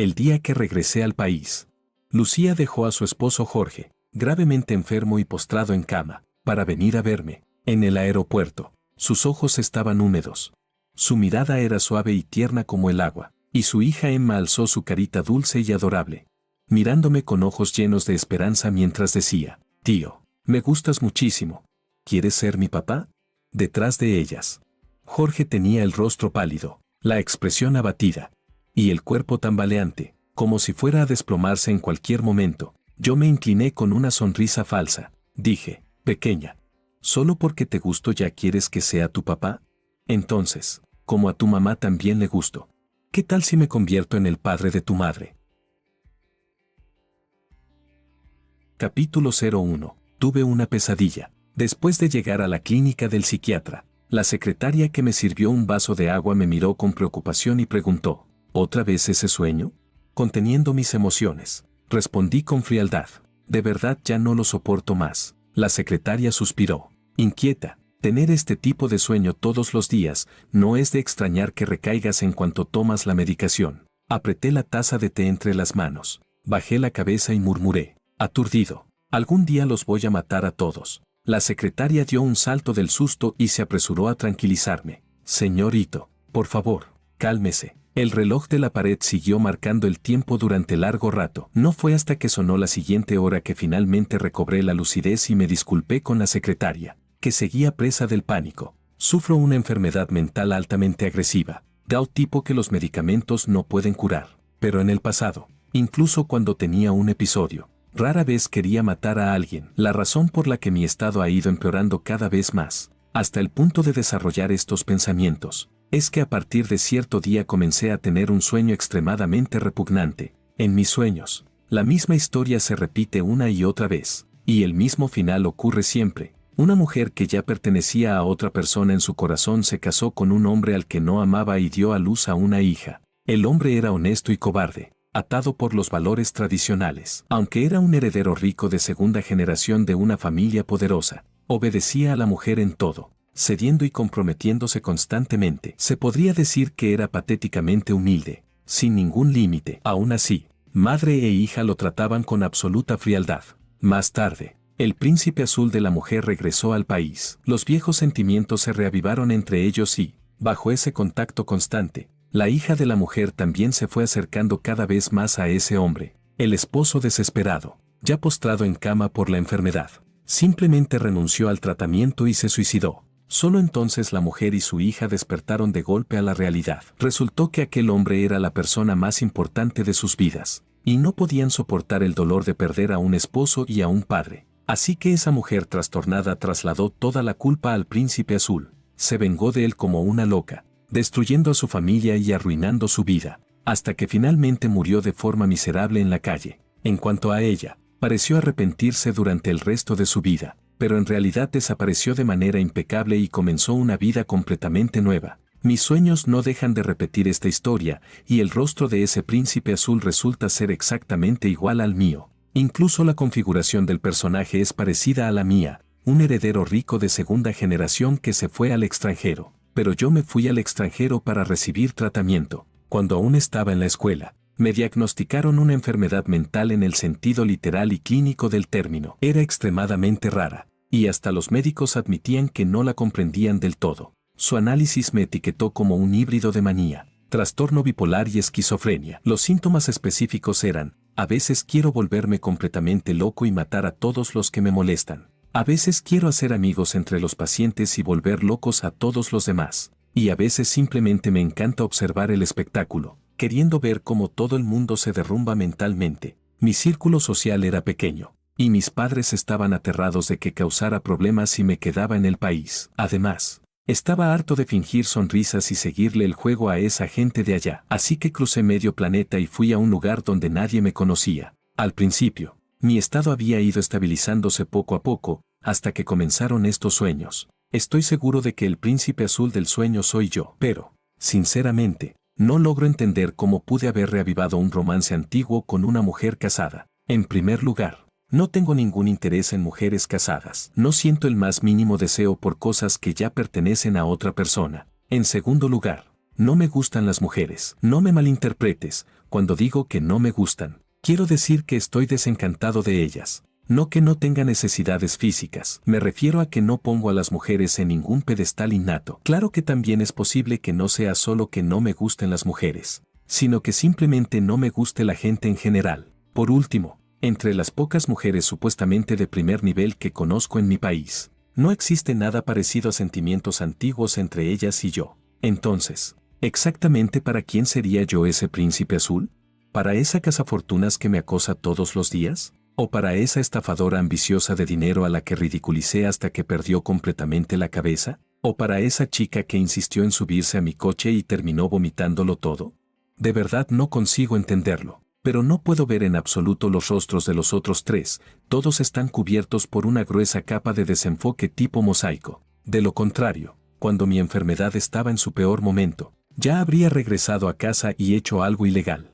el día que regresé al país. Lucía dejó a su esposo Jorge, gravemente enfermo y postrado en cama, para venir a verme. En el aeropuerto, sus ojos estaban húmedos. Su mirada era suave y tierna como el agua, y su hija Emma alzó su carita dulce y adorable, mirándome con ojos llenos de esperanza mientras decía: «Tío, me gustas muchísimo. ¿Quieres ser mi papá?». Detrás de ellas, Jorge tenía el rostro pálido, la expresión abatida, y el cuerpo tambaleante, como si fuera a desplomarse en cualquier momento. Yo me incliné con una sonrisa falsa. Dije: «Pequeña, ¿solo porque te gusto ya quieres que sea tu papá? Entonces, como a tu mamá también le gusto, ¿qué tal si me convierto en el padre de tu madre?». Capítulo 01. Tuve una pesadilla. Después de llegar a la clínica del psiquiatra, la secretaria que me sirvió un vaso de agua me miró con preocupación y preguntó: «¿Otra vez ese sueño?». Conteniendo mis emociones, respondí con frialdad: «De verdad ya no lo soporto más». La secretaria suspiró, inquieta: «Tener este tipo de sueño todos los días no es de extrañar que recaigas en cuanto tomas la medicación». Apreté la taza de té entre las manos, bajé la cabeza y murmuré, aturdido: «Algún día los voy a matar a todos». La secretaria dio un salto del susto y se apresuró a tranquilizarme. «Señorito, por favor, cálmese». El reloj de la pared siguió marcando el tiempo durante largo rato. No fue hasta que sonó la siguiente hora que finalmente recobré la lucidez y me disculpé con la secretaria, que seguía presa del pánico. «Sufro una enfermedad mental altamente agresiva, de un tipo que los medicamentos no pueden curar. Pero en el pasado, incluso cuando tenía un episodio, rara vez quería matar a alguien. La razón por la que mi estado ha ido empeorando cada vez más, hasta el punto de desarrollar estos pensamientos, es que a partir de cierto día comencé a tener un sueño extremadamente repugnante. En mis sueños, la misma historia se repite una y otra vez, y el mismo final ocurre siempre. Una mujer que ya pertenecía a otra persona en su corazón se casó con un hombre al que no amaba y dio a luz a una hija. El hombre era honesto y cobarde, atado por los valores tradicionales. Aunque era un heredero rico de segunda generación de una familia poderosa, obedecía a la mujer en todo, cediendo y comprometiéndose constantemente. Se podría decir que era patéticamente humilde, sin ningún límite. Aún así, madre e hija lo trataban con absoluta frialdad. Más tarde, el príncipe azul de la mujer regresó al país. Los viejos sentimientos se reavivaron entre ellos y, bajo ese contacto constante, la hija de la mujer también se fue acercando cada vez más a ese hombre. El esposo desesperado, ya postrado en cama por la enfermedad, simplemente renunció al tratamiento y se suicidó. Solo entonces la mujer y su hija despertaron de golpe a la realidad. Resultó que aquel hombre era la persona más importante de sus vidas, y no podían soportar el dolor de perder a un esposo y a un padre. Así que esa mujer trastornada trasladó toda la culpa al príncipe azul. Se vengó de él como una loca, destruyendo a su familia y arruinando su vida, hasta que finalmente murió de forma miserable en la calle. En cuanto a ella, pareció arrepentirse durante el resto de su vida, pero en realidad desapareció de manera impecable y comenzó una vida completamente nueva. Mis sueños no dejan de repetir esta historia, y el rostro de ese príncipe azul resulta ser exactamente igual al mío. Incluso la configuración del personaje es parecida a la mía, un heredero rico de segunda generación que se fue al extranjero. Pero yo me fui al extranjero para recibir tratamiento. Cuando aún estaba en la escuela, me diagnosticaron una enfermedad mental en el sentido literal y clínico del término. Era extremadamente rara, y hasta los médicos admitían que no la comprendían del todo. Su análisis me etiquetó como un híbrido de manía, trastorno bipolar y esquizofrenia. Los síntomas específicos eran: a veces quiero volverme completamente loco y matar a todos los que me molestan. A veces quiero hacer amigos entre los pacientes y volver locos a todos los demás. Y a veces simplemente me encanta observar el espectáculo, queriendo ver cómo todo el mundo se derrumba mentalmente. Mi círculo social era pequeño, y mis padres estaban aterrados de que causara problemas si me quedaba en el país. Además, estaba harto de fingir sonrisas y seguirle el juego a esa gente de allá. Así que crucé medio planeta y fui a un lugar donde nadie me conocía. Al principio, mi estado había ido estabilizándose poco a poco, hasta que comenzaron estos sueños. Estoy seguro de que el príncipe azul del sueño soy yo, pero, sinceramente, no logro entender cómo pude haber reavivado un romance antiguo con una mujer casada. En primer lugar, no tengo ningún interés en mujeres casadas. No siento el más mínimo deseo por cosas que ya pertenecen a otra persona. En segundo lugar, no me gustan las mujeres. No me malinterpretes, Cuando digo que no me gustan, quiero decir que estoy desencantado de ellas. No que no tenga necesidades físicas, me refiero a que no pongo a las mujeres en ningún pedestal innato. Claro que también es posible que no sea solo que no me gusten las mujeres, sino que simplemente no me guste la gente en general. Por último, entre las pocas mujeres supuestamente de primer nivel que conozco en mi país, no existe nada parecido a sentimientos antiguos entre ellas y yo. Entonces, ¿exactamente para quién sería yo ese príncipe azul? ¿Para esa cazafortunas que me acosa todos los días? ¿O para esa estafadora ambiciosa de dinero a la que ridiculicé hasta que perdió completamente la cabeza? ¿O para esa chica que insistió en subirse a mi coche y terminó vomitándolo todo? De verdad no consigo entenderlo, pero no puedo ver en absoluto los rostros de los otros tres, todos están cubiertos por una gruesa capa de desenfoque tipo mosaico. De lo contrario, cuando mi enfermedad estaba en su peor momento, ya habría regresado a casa y hecho algo ilegal.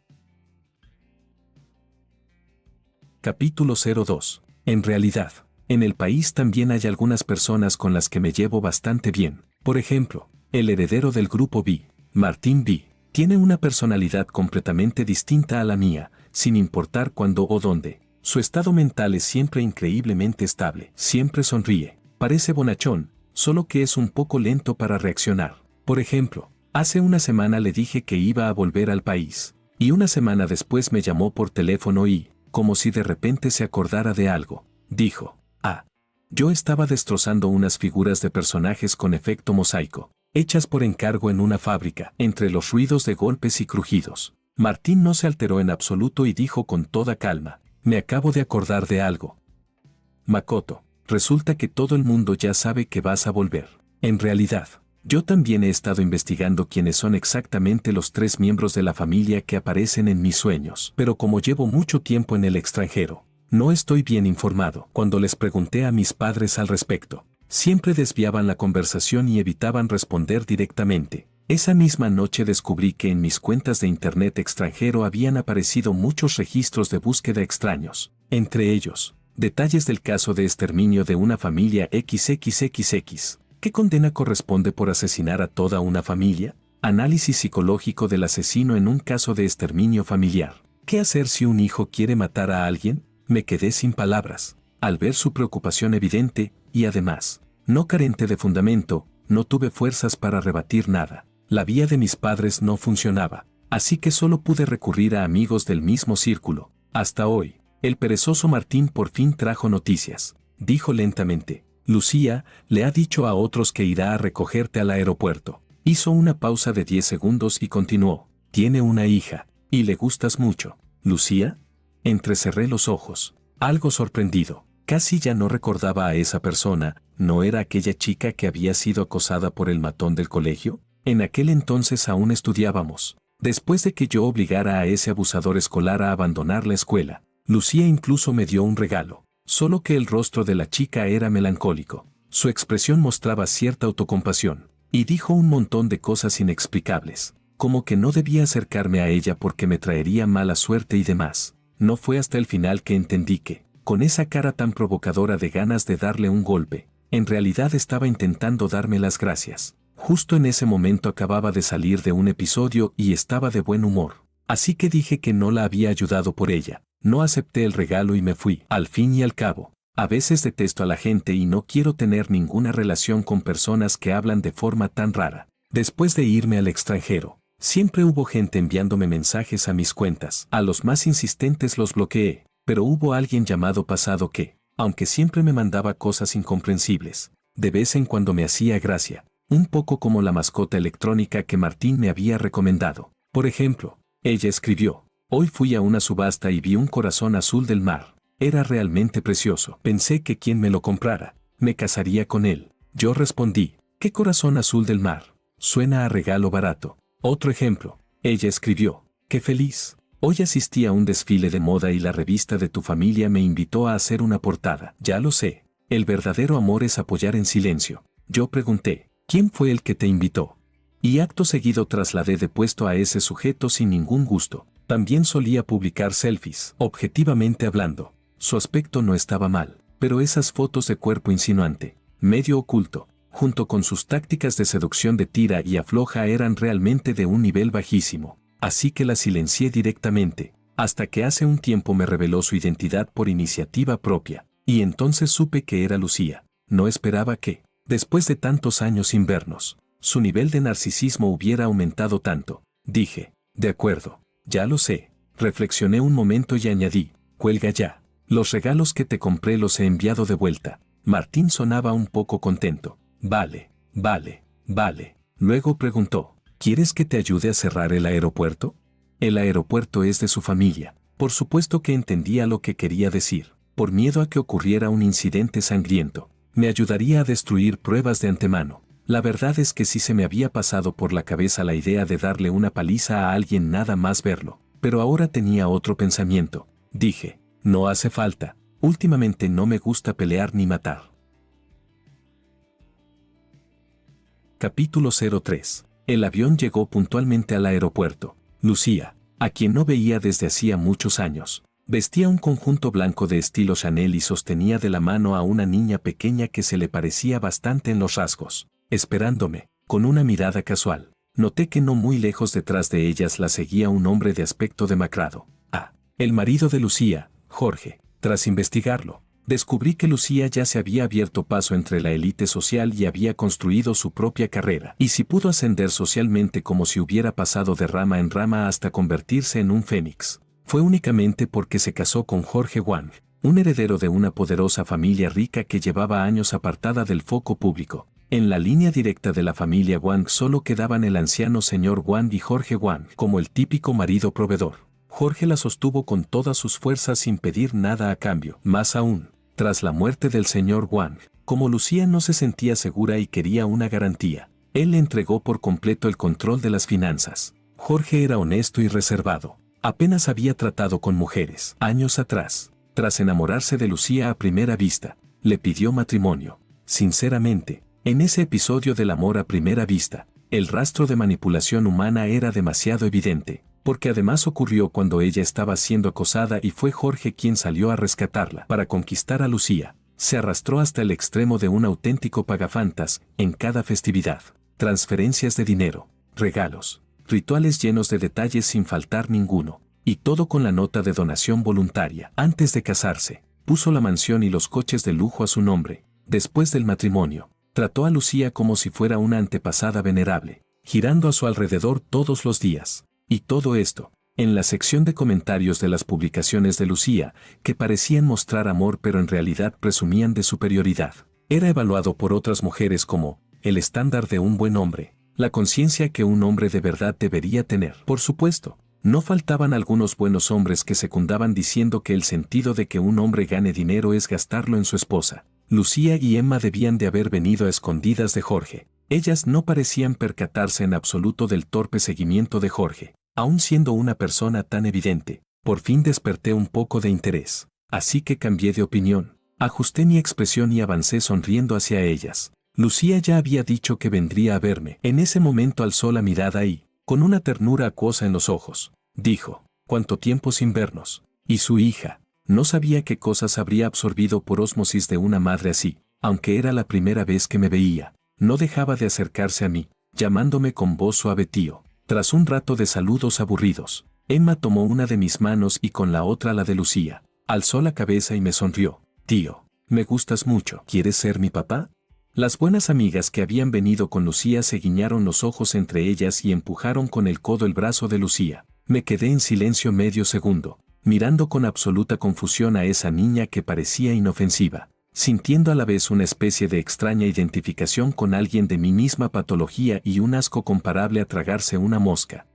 Capítulo 02. En realidad, en el país también hay algunas personas con las que me llevo bastante bien. Por ejemplo, el heredero del grupo B, Martín B, tiene una personalidad completamente distinta a la mía, sin importar cuándo o dónde. Su estado mental es siempre increíblemente estable, siempre sonríe, parece bonachón, solo que es un poco lento para reaccionar. Por ejemplo, hace una semana le dije que iba a volver al país, y una semana después me llamó por teléfono y, como si de repente se acordara de algo, dijo: yo estaba destrozando unas figuras de personajes con efecto mosaico, hechas por encargo en una fábrica, entre los ruidos de golpes y crujidos. Martín no se alteró en absoluto y dijo con toda calma: me acabo de acordar de algo. Makoto, resulta que todo el mundo ya sabe que vas a volver. En realidad, yo también he estado investigando quiénes son exactamente los 3 miembros de la familia que aparecen en mis sueños. Pero como llevo mucho tiempo en el extranjero, no estoy bien informado. Cuando les pregunté a mis padres al respecto, siempre desviaban la conversación y evitaban responder directamente. Esa misma noche descubrí que en mis cuentas de internet extranjero habían aparecido muchos registros de búsqueda extraños. Entre ellos, detalles del caso de exterminio de una familia XXXX. ¿Qué condena corresponde por asesinar a toda una familia? Análisis psicológico del asesino en un caso de exterminio familiar. ¿Qué hacer si un hijo quiere matar a alguien? Me quedé sin palabras. Al ver su preocupación evidente, y además, no carente de fundamento, no tuve fuerzas para rebatir nada. La vía de mis padres no funcionaba, así que solo pude recurrir a amigos del mismo círculo. Hasta hoy, el perezoso Martín por fin trajo noticias. Dijo lentamente: Lucía le ha dicho a otros que irá a recogerte al aeropuerto. Hizo una pausa de 10 segundos y continuó: tiene una hija, y le gustas mucho. ¿Lucía? Entrecerré los ojos, algo sorprendido. Casi ya no recordaba a esa persona. ¿No era aquella chica que había sido acosada por el matón del colegio? En aquel entonces aún estudiábamos. Después de que yo obligara a ese abusador escolar a abandonar la escuela, Lucía incluso me dio un regalo. Solo que el rostro de la chica era melancólico. Su expresión mostraba cierta autocompasión, y dijo un montón de cosas inexplicables, como que no debía acercarme a ella porque me traería mala suerte y demás. No fue hasta el final que entendí que, con esa cara tan provocadora de ganas de darle un golpe, en realidad estaba intentando darme las gracias. Justo en ese momento acababa de salir de un episodio y estaba de buen humor. Así que dije que no la había ayudado por ella. No acepté el regalo y me fui. Al fin y al cabo, a veces detesto a la gente y no quiero tener ninguna relación con personas que hablan de forma tan rara. Después de irme al extranjero, siempre hubo gente enviándome mensajes a mis cuentas. A los más insistentes los bloqueé, pero hubo alguien llamado Pasado que, aunque siempre me mandaba cosas incomprensibles, de vez en cuando me hacía gracia, un poco como la mascota electrónica que Martín me había recomendado. Por ejemplo, ella escribió: hoy fui a una subasta y vi un corazón azul del mar. Era realmente precioso. Pensé que quien me lo comprara, me casaría con él. Yo respondí: ¿qué corazón azul del mar? Suena a regalo barato. Otro ejemplo, ella escribió: qué feliz. Hoy asistí a un desfile de moda y la revista de tu familia me invitó a hacer una portada. Ya lo sé. El verdadero amor es apoyar en silencio. Yo pregunté: ¿quién fue el que te invitó? Y acto seguido trasladé de puesto a ese sujeto sin ningún gusto. También solía publicar selfies. Objetivamente hablando, su aspecto no estaba mal, pero esas fotos de cuerpo insinuante, medio oculto, junto con sus tácticas de seducción de tira y afloja eran realmente de un nivel bajísimo. así que la silencié directamente, hasta que hace un tiempo me reveló su identidad por iniciativa propia, y entonces supe que era Lucía. No esperaba que, después de tantos años sin vernos, su nivel de narcisismo hubiera aumentado tanto. Dije, de acuerdo, ya lo sé. Reflexioné un momento y añadí, cuelga ya. Los regalos que te compré los he enviado de vuelta. Martín sonaba un poco contento. Vale. Luego preguntó, ¿quieres que te ayude a cerrar el aeropuerto? El aeropuerto es de su familia. Por supuesto que entendía lo que quería decir. Por miedo a que ocurriera un incidente sangriento, me ayudaría a destruir pruebas de antemano. La verdad es que sí se me había pasado por la cabeza la idea de darle una paliza a alguien nada más verlo, pero ahora tenía otro pensamiento. Dije, no hace falta, últimamente no me gusta pelear ni matar. Capítulo 03. El avión llegó puntualmente al aeropuerto. Lucía, a quien no veía desde hacía muchos años, vestía un conjunto blanco de estilo Chanel y sostenía de la mano a una niña pequeña que se le parecía bastante en los rasgos. Esperándome, con una mirada casual, noté que no muy lejos detrás de ellas la seguía un hombre de aspecto demacrado. El marido de Lucía, Jorge. Tras investigarlo, descubrí que Lucía ya se había abierto paso entre la élite social y había construido su propia carrera. Y si pudo ascender socialmente como si hubiera pasado de rama en rama hasta convertirse en un fénix, fue únicamente porque se casó con Jorge Wang, un heredero de una poderosa familia rica que llevaba años apartada del foco público. En la línea directa de la familia Wang solo quedaban el anciano señor Wang y Jorge Wang como el típico marido proveedor. Jorge la sostuvo con todas sus fuerzas sin pedir nada a cambio. Más aún, tras la muerte del señor Wang, como Lucía no se sentía segura y quería una garantía, él le entregó por completo el control de las finanzas. Jorge era honesto y reservado. Apenas había tratado con mujeres. Años atrás, tras enamorarse de Lucía a primera vista, le pidió matrimonio. Sinceramente, en ese episodio del amor a primera vista, el rastro de manipulación humana era demasiado evidente, porque además ocurrió cuando ella estaba siendo acosada y fue Jorge quien salió a rescatarla. Para conquistar a Lucía, se arrastró hasta el extremo de un auténtico pagafantas en cada festividad. Transferencias de dinero, regalos, rituales llenos de detalles sin faltar ninguno, y todo con la nota de donación voluntaria. Antes de casarse, puso la mansión y los coches de lujo a su nombre. Después del matrimonio, trató a Lucía como si fuera una antepasada venerable, girando a su alrededor todos los días. Y todo esto, en la sección de comentarios de las publicaciones de Lucía, que parecían mostrar amor pero en realidad presumían de superioridad. Era evaluado por otras mujeres como el estándar de un buen hombre, la conciencia que un hombre de verdad debería tener. Por supuesto, no faltaban algunos buenos hombres que secundaban diciendo que el sentido de que un hombre gane dinero es gastarlo en su esposa. Lucía y Emma debían de haber venido a escondidas de Jorge. Ellas no parecían percatarse en absoluto del torpe seguimiento de Jorge. Aun siendo una persona tan evidente, por fin desperté un poco de interés. Así que cambié de opinión, ajusté mi expresión y avancé sonriendo hacia ellas. Lucía ya había dicho que vendría a verme. En ese momento alzó la mirada y, con una ternura acuosa en los ojos, dijo, «¿Cuánto tiempo sin vernos?» Y su hija, no sabía qué cosas habría absorbido por ósmosis de una madre así, aunque era la primera vez que me veía. No dejaba de acercarse a mí, llamándome con voz suave tío. Tras un rato de saludos aburridos, Emma tomó una de mis manos y con la otra la de Lucía. Alzó la cabeza y me sonrió. «Tío, me gustas mucho. ¿Quieres ser mi papá?» Las buenas amigas que habían venido con Lucía se guiñaron los ojos entre ellas y empujaron con el codo el brazo de Lucía. Me quedé en silencio medio segundo, mirando con absoluta confusión a esa niña que parecía inofensiva, sintiendo a la vez una especie de extraña identificación con alguien de mi misma patología y un asco comparable a tragarse una mosca.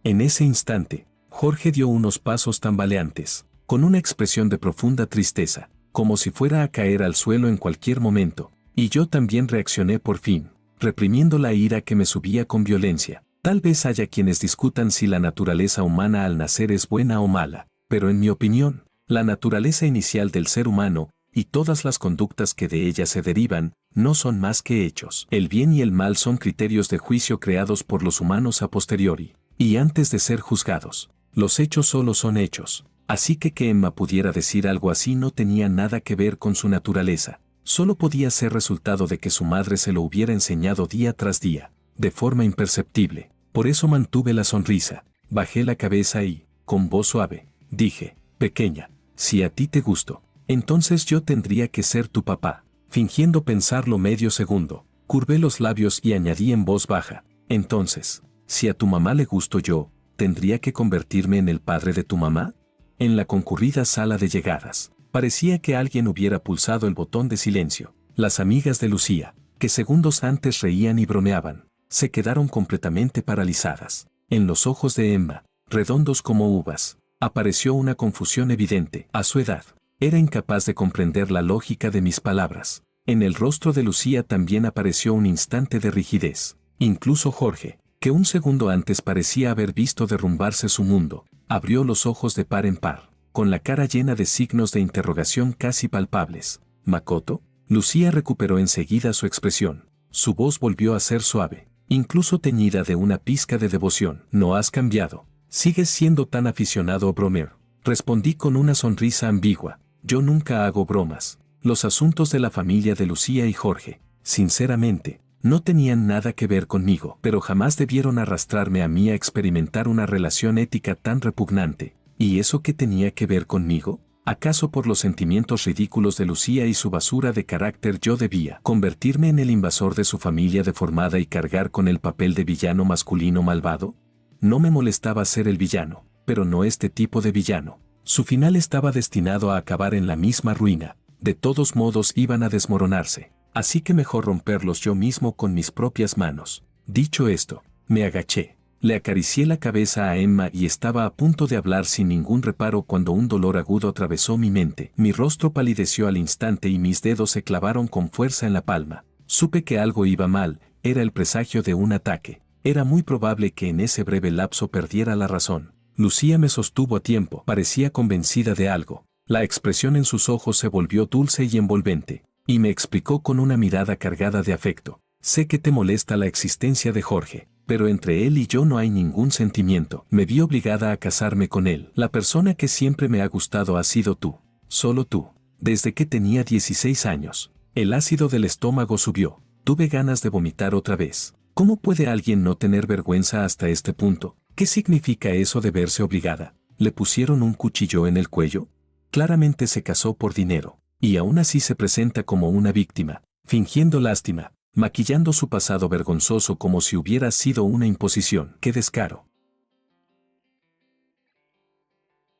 En ese instante, Jorge dio unos pasos tambaleantes, con una expresión de profunda tristeza, como si fuera a caer al suelo en cualquier momento, y yo también reaccioné por fin, reprimiendo la ira que me subía con violencia. Tal vez haya quienes discutan si la naturaleza humana al nacer es buena o mala, pero en mi opinión, la naturaleza inicial del ser humano, y todas las conductas que de ella se derivan, no son más que hechos. El bien y el mal son criterios de juicio creados por los humanos a posteriori, y antes de ser juzgados. Los hechos solo son hechos, así que Emma pudiera decir algo así no tenía nada que ver con su naturaleza, solo podía ser resultado de que su madre se lo hubiera enseñado día tras día. de forma imperceptible. Por eso mantuve la sonrisa, bajé la cabeza y, con voz suave, dije, pequeña, si a ti te gusto, entonces yo tendría que ser tu papá. Fingiendo pensarlo medio segundo, curvé los labios y añadí en voz baja, entonces, si a tu mamá le gusto yo, ¿tendría que convertirme en el padre de tu mamá? En la concurrida sala de llegadas, parecía que alguien hubiera pulsado el botón de silencio. Las amigas de Lucía, que segundos antes reían y bromeaban, se quedaron completamente paralizadas. En los ojos de Emma, redondos como uvas, apareció una confusión evidente. A su edad, era incapaz de comprender la lógica de mis palabras. En el rostro de Lucía también apareció un instante de rigidez. Incluso Jorge, que un segundo antes parecía haber visto derrumbarse su mundo, abrió los ojos de par en par, con la cara llena de signos de interrogación casi palpables. ¿Makoto? Lucía recuperó enseguida su expresión. Su voz volvió a ser suave, incluso teñida de una pizca de devoción. No has cambiado. Sigues siendo tan aficionado a bromear. Respondí con una sonrisa ambigua. Yo nunca hago bromas. Los asuntos de la familia de Lucía y Jorge, sinceramente, no tenían nada que ver conmigo, pero jamás debieron arrastrarme a mí a experimentar una relación ética tan repugnante. ¿Y eso qué tenía que ver conmigo? ¿Acaso por los sentimientos ridículos de Lucía y su basura de carácter yo debía convertirme en el invasor de su familia deformada y cargar con el papel de villano masculino malvado? No me molestaba ser el villano, pero no este tipo de villano. Su final estaba destinado a acabar en la misma ruina. De todos modos iban a desmoronarse. Así que mejor romperlos yo mismo con mis propias manos. Dicho esto, me agaché. Le acaricié la cabeza a Emma y estaba a punto de hablar sin ningún reparo cuando un dolor agudo atravesó mi mente. Mi rostro palideció al instante y mis dedos se clavaron con fuerza en la palma. Supe que algo iba mal, era el presagio de un ataque. Era muy probable que en ese breve lapso perdiera la razón. Lucía me sostuvo a tiempo, parecía convencida de algo. La expresión en sus ojos se volvió dulce y envolvente, y me explicó con una mirada cargada de afecto. Sé que te molesta la existencia de Jorge, pero entre él y yo no hay ningún sentimiento. Me vi obligada a casarme con él. La persona que siempre me ha gustado ha sido tú, solo tú. Desde que tenía 16 años, el ácido del estómago subió. Tuve ganas de vomitar otra vez. ¿Cómo puede alguien no tener vergüenza hasta este punto? ¿Qué significa eso de verse obligada? ¿Le pusieron un cuchillo en el cuello? Claramente se casó por dinero, y aún así se presenta como una víctima, fingiendo lástima, maquillando su pasado vergonzoso como si hubiera sido una imposición. ¡Qué descaro!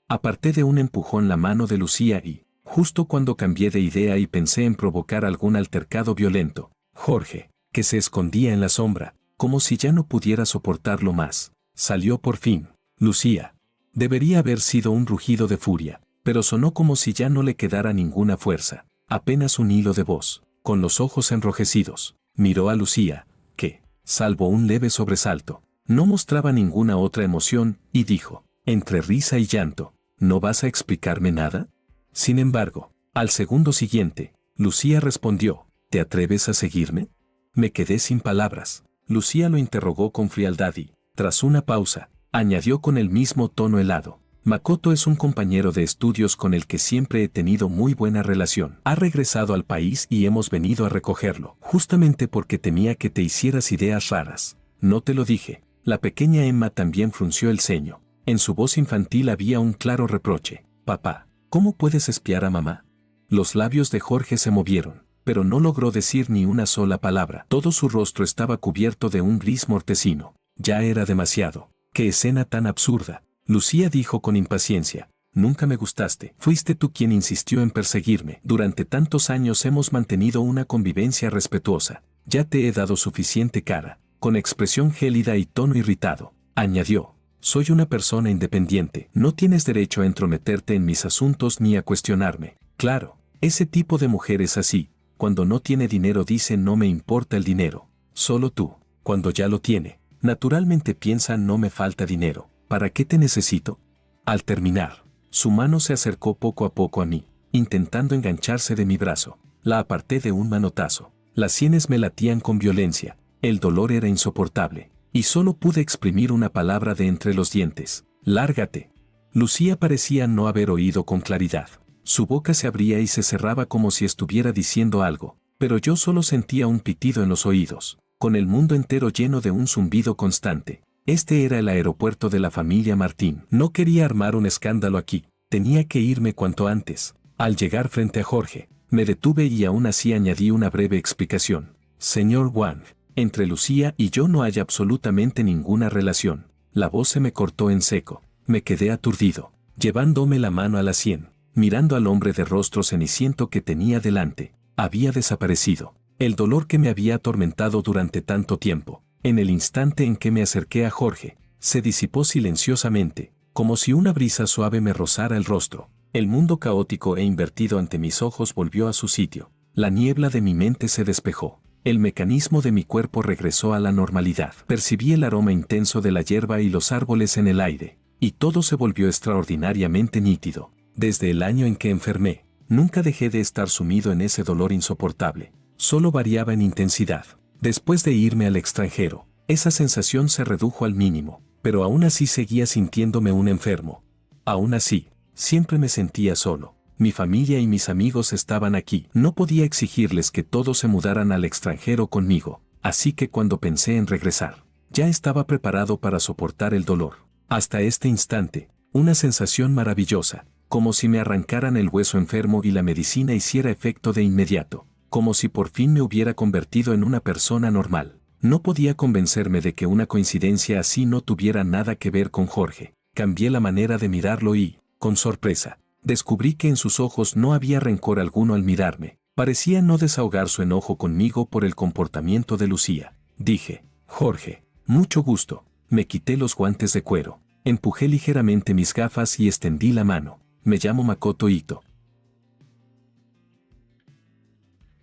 Aparté de un empujón la mano de Lucía y, justo cuando cambié de idea y pensé en provocar algún altercado violento, Jorge, que se escondía en la sombra, como si ya no pudiera soportarlo más, salió por fin. Lucía. Debería haber sido un rugido de furia, pero sonó como si ya no le quedara ninguna fuerza, apenas un hilo de voz. Con los ojos enrojecidos, miró a Lucía, que, salvo un leve sobresalto, no mostraba ninguna otra emoción, y dijo, entre risa y llanto, ¿no vas a explicarme nada? Sin embargo, al segundo siguiente, Lucía respondió, ¿te atreves a seguirme? Me quedé sin palabras. Lucía lo interrogó con frialdad y, tras una pausa, añadió con el mismo tono helado, Makoto es un compañero de estudios con el que siempre he tenido muy buena relación. Ha regresado al país y hemos venido a recogerlo, justamente porque temía que te hicieras ideas raras. No te lo dije. La pequeña Emma también frunció el ceño. En su voz infantil había un claro reproche. Papá, ¿cómo puedes espiar a mamá? Los labios de Jorge se movieron, pero no logró decir ni una sola palabra. Todo su rostro estaba cubierto de un gris mortecino. Ya era demasiado. ¡Qué escena tan absurda! Lucía dijo con impaciencia, nunca me gustaste. Fuiste tú quien insistió en perseguirme. Durante tantos años hemos mantenido una convivencia respetuosa. Ya te he dado suficiente cara. Con expresión gélida y tono irritado, añadió, soy una persona independiente. No tienes derecho a entrometerte en mis asuntos ni a cuestionarme. Claro, ese tipo de mujer es así. Cuando no tiene dinero dice no me importa el dinero. Solo tú, cuando ya lo tiene, naturalmente piensa no me falta dinero. ¿Para qué te necesito? Al terminar, su mano se acercó poco a poco a mí, intentando engancharse de mi brazo. La aparté de un manotazo. Las sienes me latían con violencia. El dolor era insoportable, y solo pude exprimir una palabra de entre los dientes. ¡Lárgate! Lucía parecía no haber oído con claridad. Su boca se abría y se cerraba como si estuviera diciendo algo, pero yo solo sentía un pitido en los oídos. con el mundo entero lleno de un zumbido constante. Este era el aeropuerto de la familia Martín. No quería armar un escándalo aquí, tenía que irme cuanto antes. Al llegar frente a Jorge, me detuve y aún así añadí una breve explicación. Señor Wang, entre Lucía y yo no hay absolutamente ninguna relación. La voz se me cortó en seco. Me quedé aturdido, llevándome la mano a la sien, mirando al hombre de rostro ceniciento que tenía delante. Había desaparecido. El dolor que me había atormentado durante tanto tiempo, en el instante en que me acerqué a Jorge, se disipó silenciosamente, como si una brisa suave me rozara el rostro. El mundo caótico e invertido ante mis ojos volvió a su sitio. La niebla de mi mente se despejó. El mecanismo de mi cuerpo regresó a la normalidad. Percibí el aroma intenso de la hierba y los árboles en el aire, y todo se volvió extraordinariamente nítido. Desde el año en que enfermé, nunca dejé de estar sumido en ese dolor insoportable. Solo variaba en intensidad. Después de irme al extranjero, esa sensación se redujo al mínimo, pero aún así seguía sintiéndome un enfermo. Aún así, siempre me sentía solo. Mi familia y mis amigos estaban aquí. No podía exigirles que todos se mudaran al extranjero conmigo, así que cuando pensé en regresar, ya estaba preparado para soportar el dolor. Hasta este instante, una sensación maravillosa, como si me arrancaran el hueso enfermo y la medicina hiciera efecto de inmediato, como si por fin me hubiera convertido en una persona normal. No podía convencerme de que una coincidencia así no tuviera nada que ver con Jorge. Cambié la manera de mirarlo y, con sorpresa, descubrí que en sus ojos no había rencor alguno al mirarme. Parecía no desahogar su enojo conmigo por el comportamiento de Lucía. Dije, Jorge, mucho gusto. Me quité los guantes de cuero, empujé ligeramente mis gafas y extendí la mano. Me llamo Makoto Ito.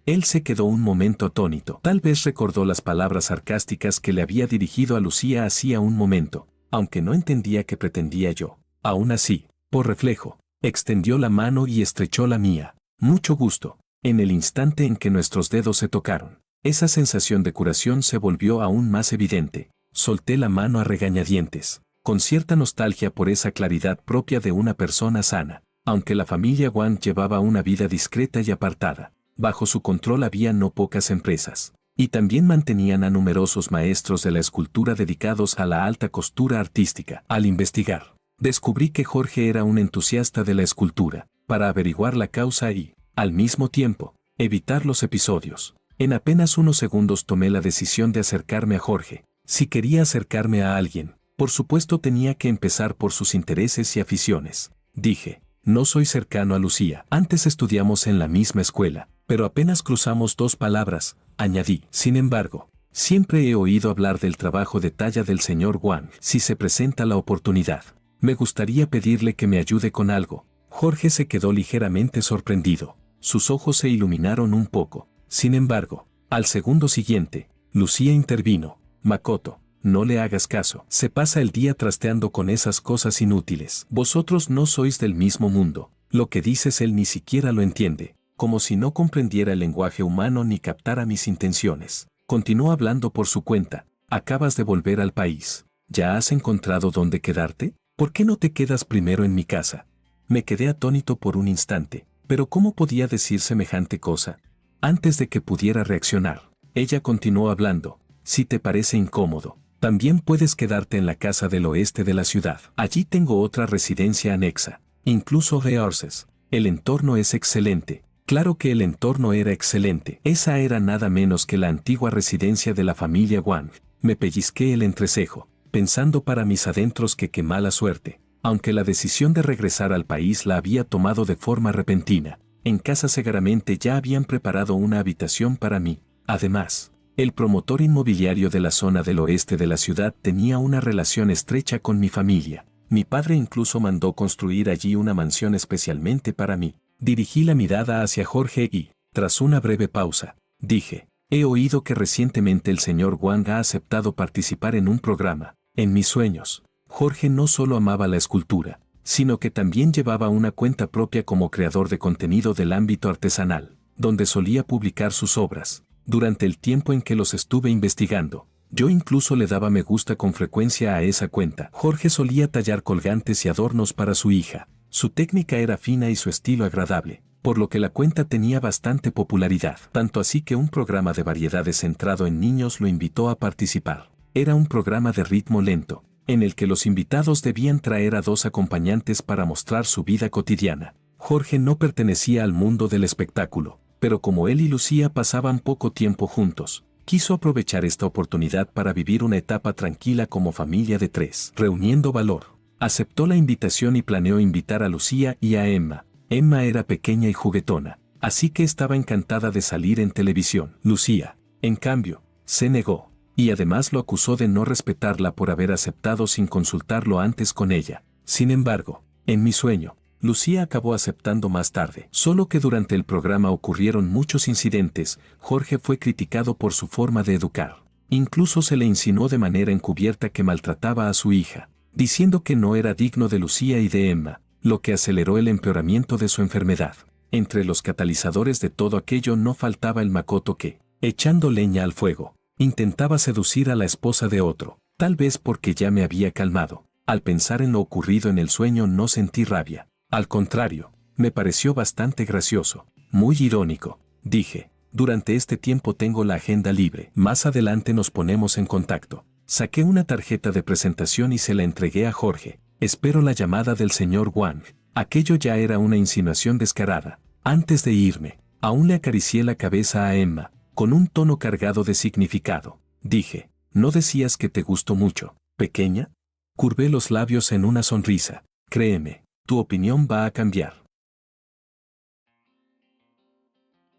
Él se quedó un momento atónito. Tal vez recordó las palabras sarcásticas que le había dirigido a Lucía hacía un momento, aunque no entendía qué pretendía yo. Aún así, por reflejo, extendió la mano y estrechó la mía. Mucho gusto. En el instante en que nuestros dedos se tocaron, esa sensación de curación se volvió aún más evidente. Solté la mano a regañadientes, con cierta nostalgia por esa claridad propia de una persona sana. Aunque la familia Wang llevaba una vida discreta y apartada, bajo su control había no pocas empresas, y también mantenían a numerosos maestros de la escultura dedicados a la alta costura artística. Al investigar, descubrí que Jorge era un entusiasta de la escultura, para averiguar la causa y, al mismo tiempo, evitar los episodios. En apenas unos segundos tomé la decisión de acercarme a Jorge. Si quería acercarme a alguien, por supuesto tenía que empezar por sus intereses y aficiones. Dije, no soy cercano a Lucía. Antes estudiamos en la misma escuela, pero apenas cruzamos dos palabras, añadí. Sin embargo, siempre he oído hablar del trabajo de talla del señor Wang. Si se presenta la oportunidad, me gustaría pedirle que me ayude con algo. Jorge se quedó ligeramente sorprendido. Sus ojos se iluminaron un poco. Sin embargo, al segundo siguiente, Lucía intervino. Makoto, no le hagas caso. Se pasa el día trasteando con esas cosas inútiles. Vosotros no sois del mismo mundo. Lo que dices él ni siquiera lo entiende, como si no comprendiera el lenguaje humano ni captara mis intenciones. Continuó hablando por su cuenta. Acabas de volver al país. ¿Ya has encontrado dónde quedarte? ¿Por qué no te quedas primero en mi casa? Me quedé atónito por un instante. ¿Pero cómo podía decir semejante cosa? Antes de que pudiera reaccionar, ella continuó hablando. Si te parece incómodo, también puedes quedarte en la casa del oeste de la ciudad. Allí tengo otra residencia anexa, incluso Reorces. El entorno es excelente. Claro que el entorno era excelente. Esa era nada menos que la antigua residencia de la familia Wang. Me pellizqué el entrecejo, pensando para mis adentros que qué mala suerte. Aunque la decisión de regresar al país la había tomado de forma repentina, en casa seguramente ya habían preparado una habitación para mí. Además, el promotor inmobiliario de la zona del oeste de la ciudad tenía una relación estrecha con mi familia. Mi padre incluso mandó construir allí una mansión especialmente para mí. Dirigí la mirada hacia Jorge y, tras una breve pausa, dije, he oído que recientemente el señor Wang ha aceptado participar en un programa. En mis sueños, Jorge no solo amaba la escultura, sino que también llevaba una cuenta propia como creador de contenido del ámbito artesanal, donde solía publicar sus obras. Durante el tiempo en que los estuve investigando, yo incluso le daba me gusta con frecuencia a esa cuenta. Jorge solía tallar colgantes y adornos para su hija. Su técnica era fina y su estilo agradable. por lo que la cuenta tenía bastante popularidad, tanto así que un programa de variedades centrado en niños lo invitó a participar. Era un programa de ritmo lento, en el que los invitados debían traer a 2 acompañantes para mostrar su vida cotidiana. Jorge no pertenecía al mundo del espectáculo, pero como él y Lucía pasaban poco tiempo juntos, quiso aprovechar esta oportunidad para vivir una etapa tranquila como familia de 3. Reuniendo valor, aceptó la invitación y planeó invitar a Lucía y a Emma. Emma era pequeña y juguetona, así que estaba encantada de salir en televisión. Lucía, en cambio, se negó, y además lo acusó de no respetarla por haber aceptado sin consultarlo antes con ella. Sin embargo, en mi sueño, Lucía acabó aceptando más tarde. Solo que durante el programa ocurrieron muchos incidentes. Jorge fue criticado por su forma de educar. Incluso se le insinuó de manera encubierta que maltrataba a su hija, diciendo que no era digno de Lucía y de Emma, lo que aceleró el empeoramiento de su enfermedad. Entre los catalizadores de todo aquello no faltaba el Makoto que, echando leña al fuego, intentaba seducir a la esposa de otro, tal vez porque ya me había calmado. Al pensar en lo ocurrido en el sueño no sentí rabia. Al contrario, me pareció bastante gracioso, muy irónico. Dije, durante este tiempo tengo la agenda libre, más adelante nos ponemos en contacto. Saqué una tarjeta de presentación y se la entregué a Jorge. Espero la llamada del señor Wang. Aquello ya era una insinuación descarada. Antes de irme, aún le acaricié la cabeza a Emma, con un tono cargado de significado. Dije, ¿no decías que te gustó mucho, pequeña? Curvé los labios en una sonrisa. Créeme, tu opinión va a cambiar.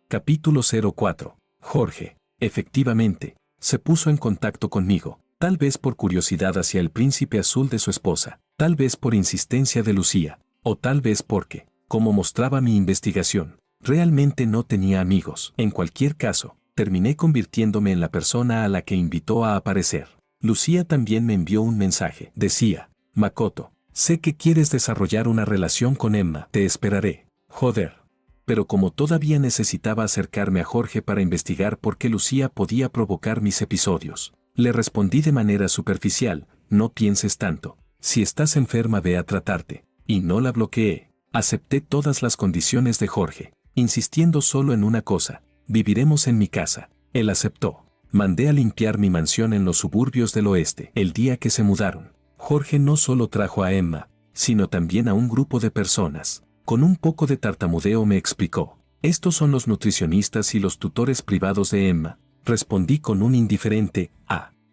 Capítulo 04. Jorge, efectivamente, se puso en contacto conmigo, tal vez por curiosidad hacia el príncipe azul de su esposa, tal vez por insistencia de Lucía, o tal vez porque, como mostraba mi investigación, realmente no tenía amigos. En cualquier caso, terminé convirtiéndome en la persona a la que invitó a aparecer. Lucía también me envió un mensaje. Decía, Makoto, sé que quieres desarrollar una relación con Emma. Te esperaré. Joder. Pero como todavía necesitaba acercarme a Jorge para investigar por qué Lucía podía provocar mis episodios, le respondí de manera superficial, no pienses tanto. Si estás enferma ve a tratarte. Y no la bloqueé. Acepté todas las condiciones de Jorge, insistiendo solo en una cosa, viviremos en mi casa. Él aceptó. Mandé a limpiar mi mansión en los suburbios del oeste. El día que se mudaron, Jorge no solo trajo a Emma, sino también a un grupo de personas. Con un poco de tartamudeo me explicó. Estos son los nutricionistas y los tutores privados de Emma. Respondí con un indiferente,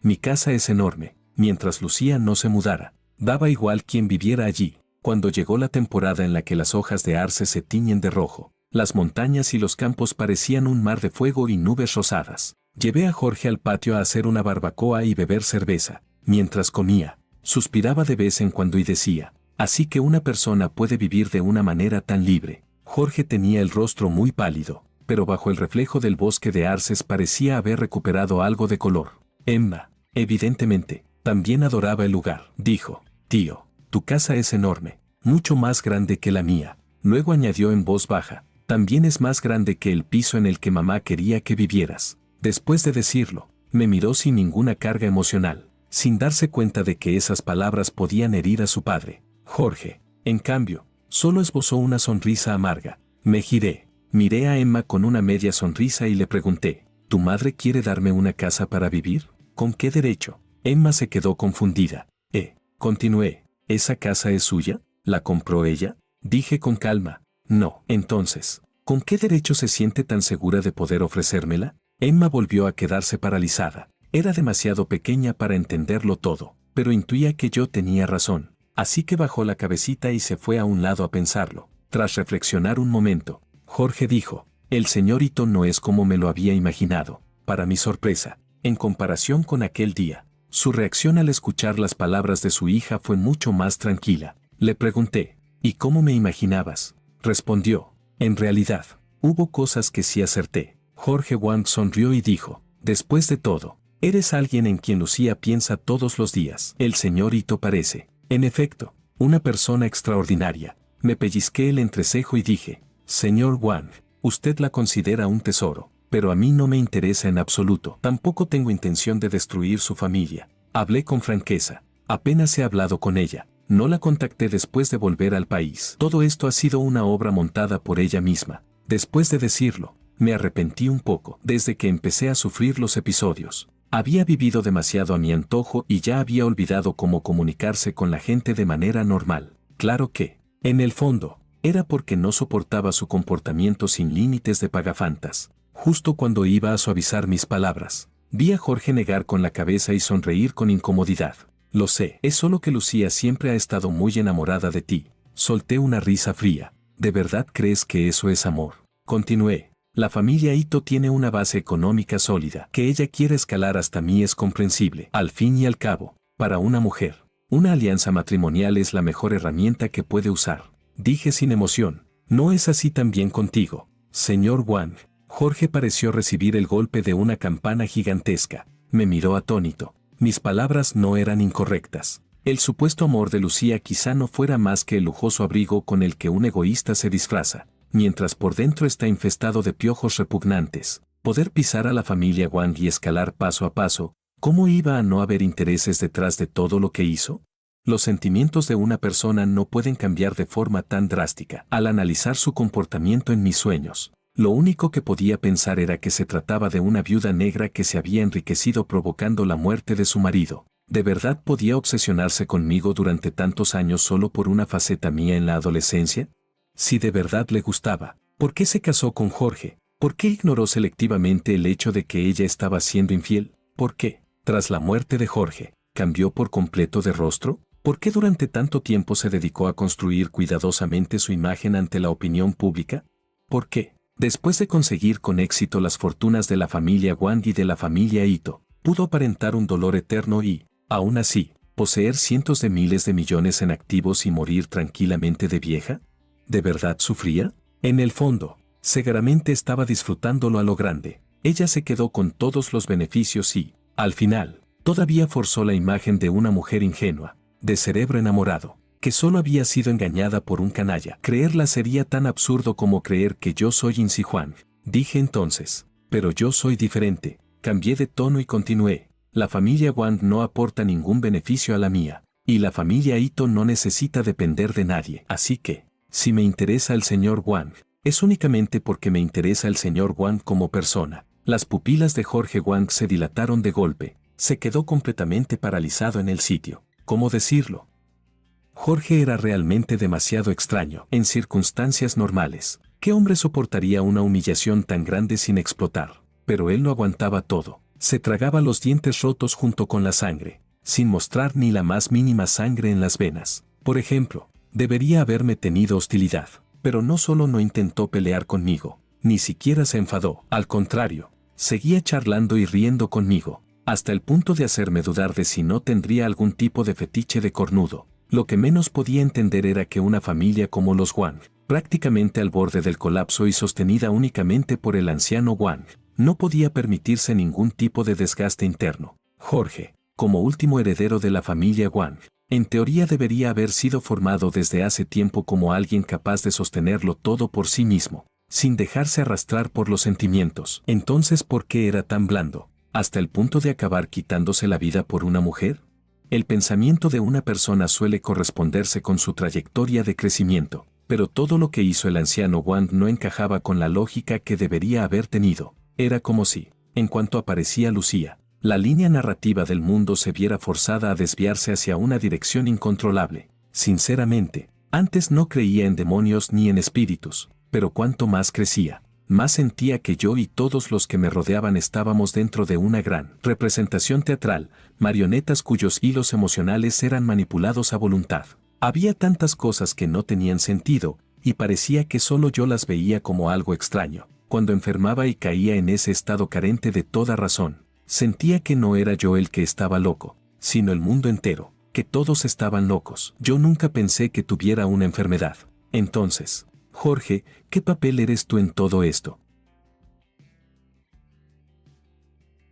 mi casa es enorme. Mientras Lucía no se mudara, daba igual quien viviera allí. Cuando llegó la temporada en la que las hojas de arce se tiñen de rojo, las montañas y los campos parecían un mar de fuego y nubes rosadas. Llevé a Jorge al patio a hacer una barbacoa y beber cerveza. Mientras comía, suspiraba de vez en cuando y decía, así que una persona puede vivir de una manera tan libre. Jorge tenía el rostro muy pálido, pero bajo el reflejo del bosque de arces parecía haber recuperado algo de color. Emma, evidentemente, también adoraba el lugar. Dijo, tío, tu casa es enorme, mucho más grande que la mía. Luego añadió en voz baja, también es más grande que el piso en el que mamá quería que vivieras. Después de decirlo, me miró sin ninguna carga emocional, sin darse cuenta de que esas palabras podían herir a su padre. Jorge, en cambio, solo esbozó una sonrisa amarga. Me giré, miré a Emma con una media sonrisa y le pregunté, ¿tu madre quiere darme una casa para vivir? ¿Con qué derecho? Emma se quedó confundida. Continué, ¿esa casa es suya? ¿La compró ella? Dije con calma, no. Entonces, ¿con qué derecho se siente tan segura de poder ofrecérmela? Emma volvió a quedarse paralizada. Era demasiado pequeña para entenderlo todo, pero intuía que yo tenía razón. Así que bajó la cabecita y se fue a un lado a pensarlo. Tras reflexionar un momento, Jorge dijo, el señorito no es como me lo había imaginado. Para mi sorpresa, en comparación con aquel día, su reacción al escuchar las palabras de su hija fue mucho más tranquila. Le pregunté, ¿y cómo me imaginabas? Respondió, en realidad, hubo cosas que sí acerté. Jorge Wang sonrió y dijo, después de todo, eres alguien en quien Lucía piensa todos los días. El señorito parece, en efecto, una persona extraordinaria. Me pellizqué el entrecejo y dije, señor Wang, usted la considera un tesoro, pero a mí no me interesa en absoluto. Tampoco tengo intención de destruir su familia. Hablé con franqueza, apenas he hablado con ella, No la contacté después de volver al país. Todo esto ha sido una obra montada por ella misma. Después de decirlo, me arrepentí un poco. Desde que empecé a sufrir los episodios, había vivido demasiado a mi antojo y ya había olvidado cómo comunicarse con la gente de manera normal. Claro que, en el fondo, era porque no soportaba su comportamiento sin límites de pagafantas. Justo cuando iba a suavizar mis palabras, vi a Jorge negar con la cabeza y sonreír con incomodidad. Lo sé, es solo que Lucía siempre ha estado muy enamorada de ti. Solté una risa fría. ¿De verdad crees que eso es amor? Continué. La familia Ito tiene una base económica sólida. Que ella quiera escalar hasta mí es comprensible. Al fin y al cabo, para una mujer, una alianza matrimonial es la mejor herramienta que puede usar. Dije sin emoción. ¿No es así también contigo, señor Wang? Jorge pareció recibir el golpe de una campana gigantesca. Me miró atónito. Mis palabras no eran incorrectas. El supuesto amor de Lucía quizá no fuera más que el lujoso abrigo con el que un egoísta se disfraza, mientras por dentro está infestado de piojos repugnantes. Poder pisar a la familia Wang y escalar paso a paso, ¿cómo iba a no haber intereses detrás de todo lo que hizo? Los sentimientos de una persona no pueden cambiar de forma tan drástica. Al analizar su comportamiento en mis sueños, lo único que podía pensar era que se trataba de una viuda negra que se había enriquecido provocando la muerte de su marido. ¿De verdad podía obsesionarse conmigo durante tantos años solo por una faceta mía en la adolescencia? Si de verdad le gustaba, ¿por qué se casó con Jorge? ¿Por qué ignoró selectivamente el hecho de que ella estaba siendo infiel? ¿Por qué, tras la muerte de Jorge, cambió por completo de rostro? ¿Por qué durante tanto tiempo se dedicó a construir cuidadosamente su imagen ante la opinión pública? ¿Por qué, después de conseguir con éxito las fortunas de la familia Wang y de la familia Ito, pudo aparentar un dolor eterno y, aún así, poseer cientos de miles de millones en activos y morir tranquilamente de vieja? ¿De verdad sufría? En el fondo, seguramente estaba disfrutándolo a lo grande. Ella se quedó con todos los beneficios y, al final, todavía forzó la imagen de una mujer ingenua, de cerebro enamorado, que solo había sido engañada por un canalla. Creerla sería tan absurdo como creer que yo soy Insi Juan. Dije entonces, pero yo soy diferente. Cambié de tono y continué. La familia Wang no aporta ningún beneficio a la mía, y la familia Ito no necesita depender de nadie. Así que, si me interesa el señor Wang, es únicamente porque me interesa el señor Wang como persona. Las pupilas de Jorge Wang se dilataron de golpe. Se quedó completamente paralizado en el sitio. ¿Cómo decirlo? Jorge era realmente demasiado extraño. En circunstancias normales, ¿qué hombre soportaría una humillación tan grande sin explotar? Pero él lo aguantaba todo. Se tragaba los dientes rotos junto con la sangre, sin mostrar ni la más mínima sangre en las venas. Por ejemplo, debería haberme tenido hostilidad, pero no solo no intentó pelear conmigo, ni siquiera se enfadó. Al contrario, seguía charlando y riendo conmigo, hasta el punto de hacerme dudar de si no tendría algún tipo de fetiche de cornudo. Lo que menos podía entender era que una familia como los Wang, prácticamente al borde del colapso y sostenida únicamente por el anciano Wang, no podía permitirse ningún tipo de desgaste interno. Jorge, como último heredero de la familia Wang, en teoría debería haber sido formado desde hace tiempo como alguien capaz de sostenerlo todo por sí mismo, sin dejarse arrastrar por los sentimientos. Entonces, ¿por qué era tan blando, hasta el punto de acabar quitándose la vida por una mujer? El pensamiento de una persona suele corresponderse con su trayectoria de crecimiento, pero todo lo que hizo el anciano Wang no encajaba con la lógica que debería haber tenido. Era como si, en cuanto aparecía Lucía, la línea narrativa del mundo se viera forzada a desviarse hacia una dirección incontrolable. Sinceramente, antes no creía en demonios ni en espíritus, pero cuanto más crecía, más sentía que yo y todos los que me rodeaban estábamos dentro de una gran representación teatral, marionetas cuyos hilos emocionales eran manipulados a voluntad. Había tantas cosas que no tenían sentido, y parecía que solo yo las veía como algo extraño. Cuando enfermaba y caía en ese estado carente de toda razón, sentía que no era yo el que estaba loco, sino el mundo entero, que todos estaban locos. Yo nunca pensé que tuviera una enfermedad. Entonces, Jorge, ¿qué papel eres tú en todo esto?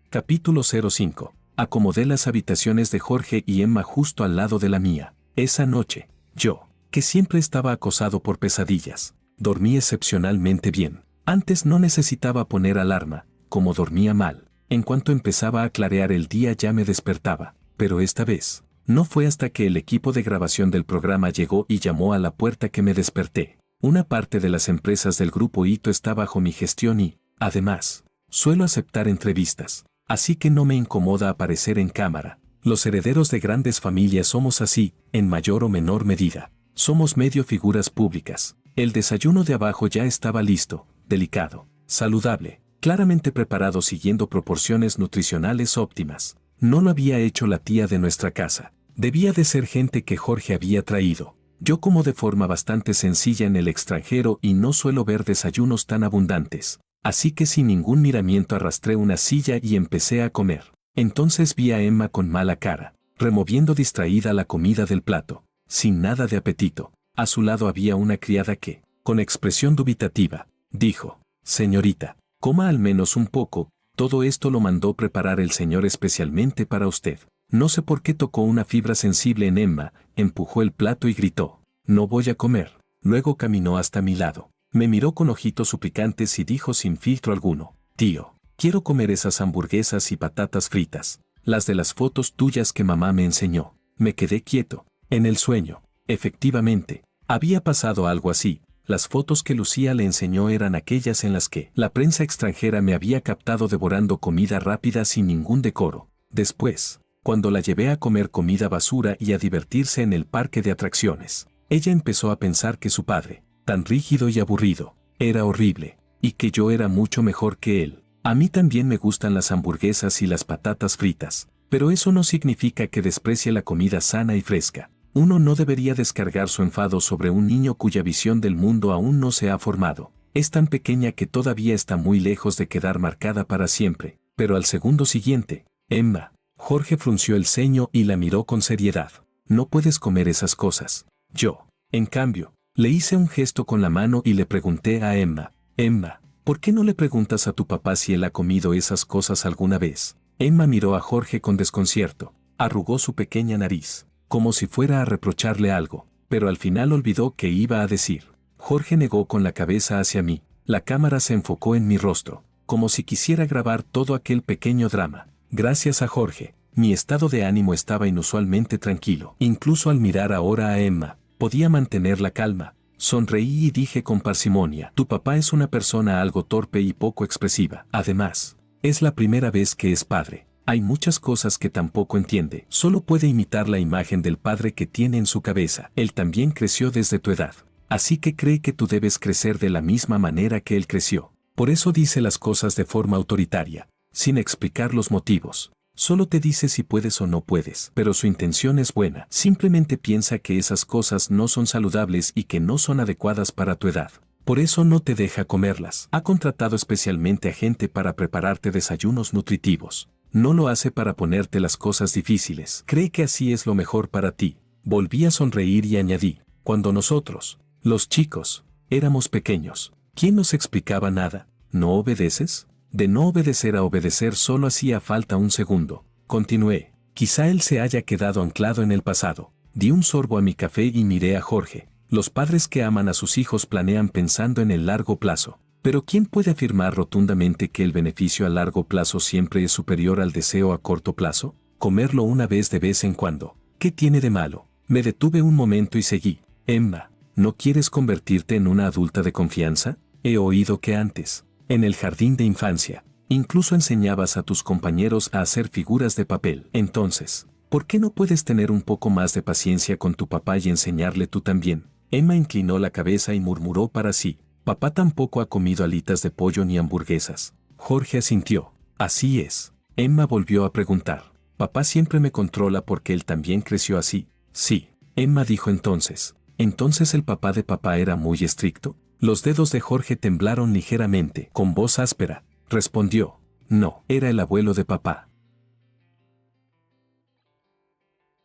Capítulo 05. Acomodé las habitaciones de Jorge y Emma justo al lado de la mía. Esa noche, yo, que siempre estaba acosado por pesadillas, dormí excepcionalmente bien. Antes no necesitaba poner alarma, como dormía mal. En cuanto empezaba a clarear el día ya me despertaba, pero esta vez, No fue hasta que el equipo de grabación del programa llegó y llamó a la puerta que me desperté. Una parte de las empresas del grupo Ito está bajo mi gestión y, además, suelo aceptar entrevistas. Así que no me incomoda aparecer en cámara. Los herederos de grandes familias somos así, en mayor o menor medida. Somos medio figuras públicas. El desayuno de abajo ya estaba listo, delicado, saludable, claramente preparado siguiendo proporciones nutricionales óptimas. No lo había hecho la tía de nuestra casa. Debía de ser gente que Jorge había traído. Yo como de forma bastante sencilla en el extranjero y no suelo ver desayunos tan abundantes. Así que sin ningún miramiento arrastré una silla y empecé a comer. Entonces vi a Emma con mala cara, removiendo distraída la comida del plato, sin nada de apetito. A su lado había una criada que, con expresión dubitativa, dijo: «Señorita, coma al menos un poco, todo esto lo mandó preparar el señor especialmente para usted». No sé por qué tocó una fibra sensible en Emma, empujó el plato y gritó: «No voy a comer». Luego caminó hasta mi lado. Me miró con ojitos suplicantes y dijo sin filtro alguno: «Tío, quiero comer esas hamburguesas y patatas fritas, las de las fotos tuyas que mamá me enseñó». Me quedé quieto, en el sueño. Efectivamente, había pasado algo así. Las fotos que Lucía le enseñó eran aquellas en las que la prensa extranjera me había captado devorando comida rápida sin ningún decoro. Después, cuando la llevé a comer comida basura y a divertirse en el parque de atracciones, ella empezó a pensar que su padre, tan rígido y aburrido, era horrible, y que yo era mucho mejor que él. A mí también me gustan las hamburguesas y las patatas fritas, pero eso no significa que desprecie la comida sana y fresca. Uno no debería descargar su enfado sobre un niño cuya visión del mundo aún no se ha formado. Es tan pequeña que todavía está muy lejos de quedar marcada para siempre. Pero al segundo siguiente, Emma. Jorge frunció el ceño y la miró con seriedad. «No puedes comer esas cosas». Yo, en cambio, le hice un gesto con la mano y le pregunté a Emma: «Emma, ¿por qué no le preguntas a tu papá si él ha comido esas cosas alguna vez?» Emma miró a Jorge con desconcierto, arrugó su pequeña nariz, como si fuera a reprocharle algo, pero al final olvidó qué iba a decir. Jorge negó con la cabeza hacia mí. La cámara se enfocó en mi rostro, como si quisiera grabar todo aquel pequeño drama. Gracias a Jorge, mi estado de ánimo estaba inusualmente tranquilo. Incluso al mirar ahora a Emma, podía mantener la calma. Sonreí y dije con parsimonia: «Tu papá es una persona algo torpe y poco expresiva. Además, es la primera vez que es padre. Hay muchas cosas que tampoco entiende. Solo puede imitar la imagen del padre que tiene en su cabeza. Él también creció desde tu edad. Así que cree que tú debes crecer de la misma manera que él creció. Por eso dice las cosas de forma autoritaria, sin explicar los motivos. Solo te dice si puedes o no puedes, pero su intención es buena. Simplemente piensa que esas cosas no son saludables y que no son adecuadas para tu edad. Por eso no te deja comerlas. Ha contratado especialmente a gente para prepararte desayunos nutritivos. No lo hace para ponerte las cosas difíciles. Cree que así es lo mejor para ti». Volví a sonreír y añadí: «Cuando nosotros, los chicos, éramos pequeños, ¿quién nos explicaba nada? ¿No obedeces?». De no obedecer a obedecer solo hacía falta un segundo. Continué: «Quizá él se haya quedado anclado en el pasado». Di un sorbo a mi café y miré a Jorge. Los padres que aman a sus hijos planean pensando en el largo plazo. Pero ¿quién puede afirmar rotundamente que el beneficio a largo plazo siempre es superior al deseo a corto plazo? Comerlo una vez de vez en cuando, ¿qué tiene de malo? Me detuve un momento y seguí: «Emma, ¿no quieres convertirte en una adulta de confianza? He oído que antes, en el jardín de infancia, incluso enseñabas a tus compañeros a hacer figuras de papel. Entonces, ¿por qué no puedes tener un poco más de paciencia con tu papá y enseñarle tú también?». Emma inclinó la cabeza y murmuró para sí: «Papá tampoco ha comido alitas de pollo ni hamburguesas». Jorge asintió: «Así es». Emma volvió a preguntar: «¿Papá siempre me controla porque él también creció así?». «Sí». Emma dijo entonces: «¿Entonces el papá de papá era muy estricto?». Los dedos de Jorge temblaron ligeramente. Con voz áspera, respondió: «No, era el abuelo de papá».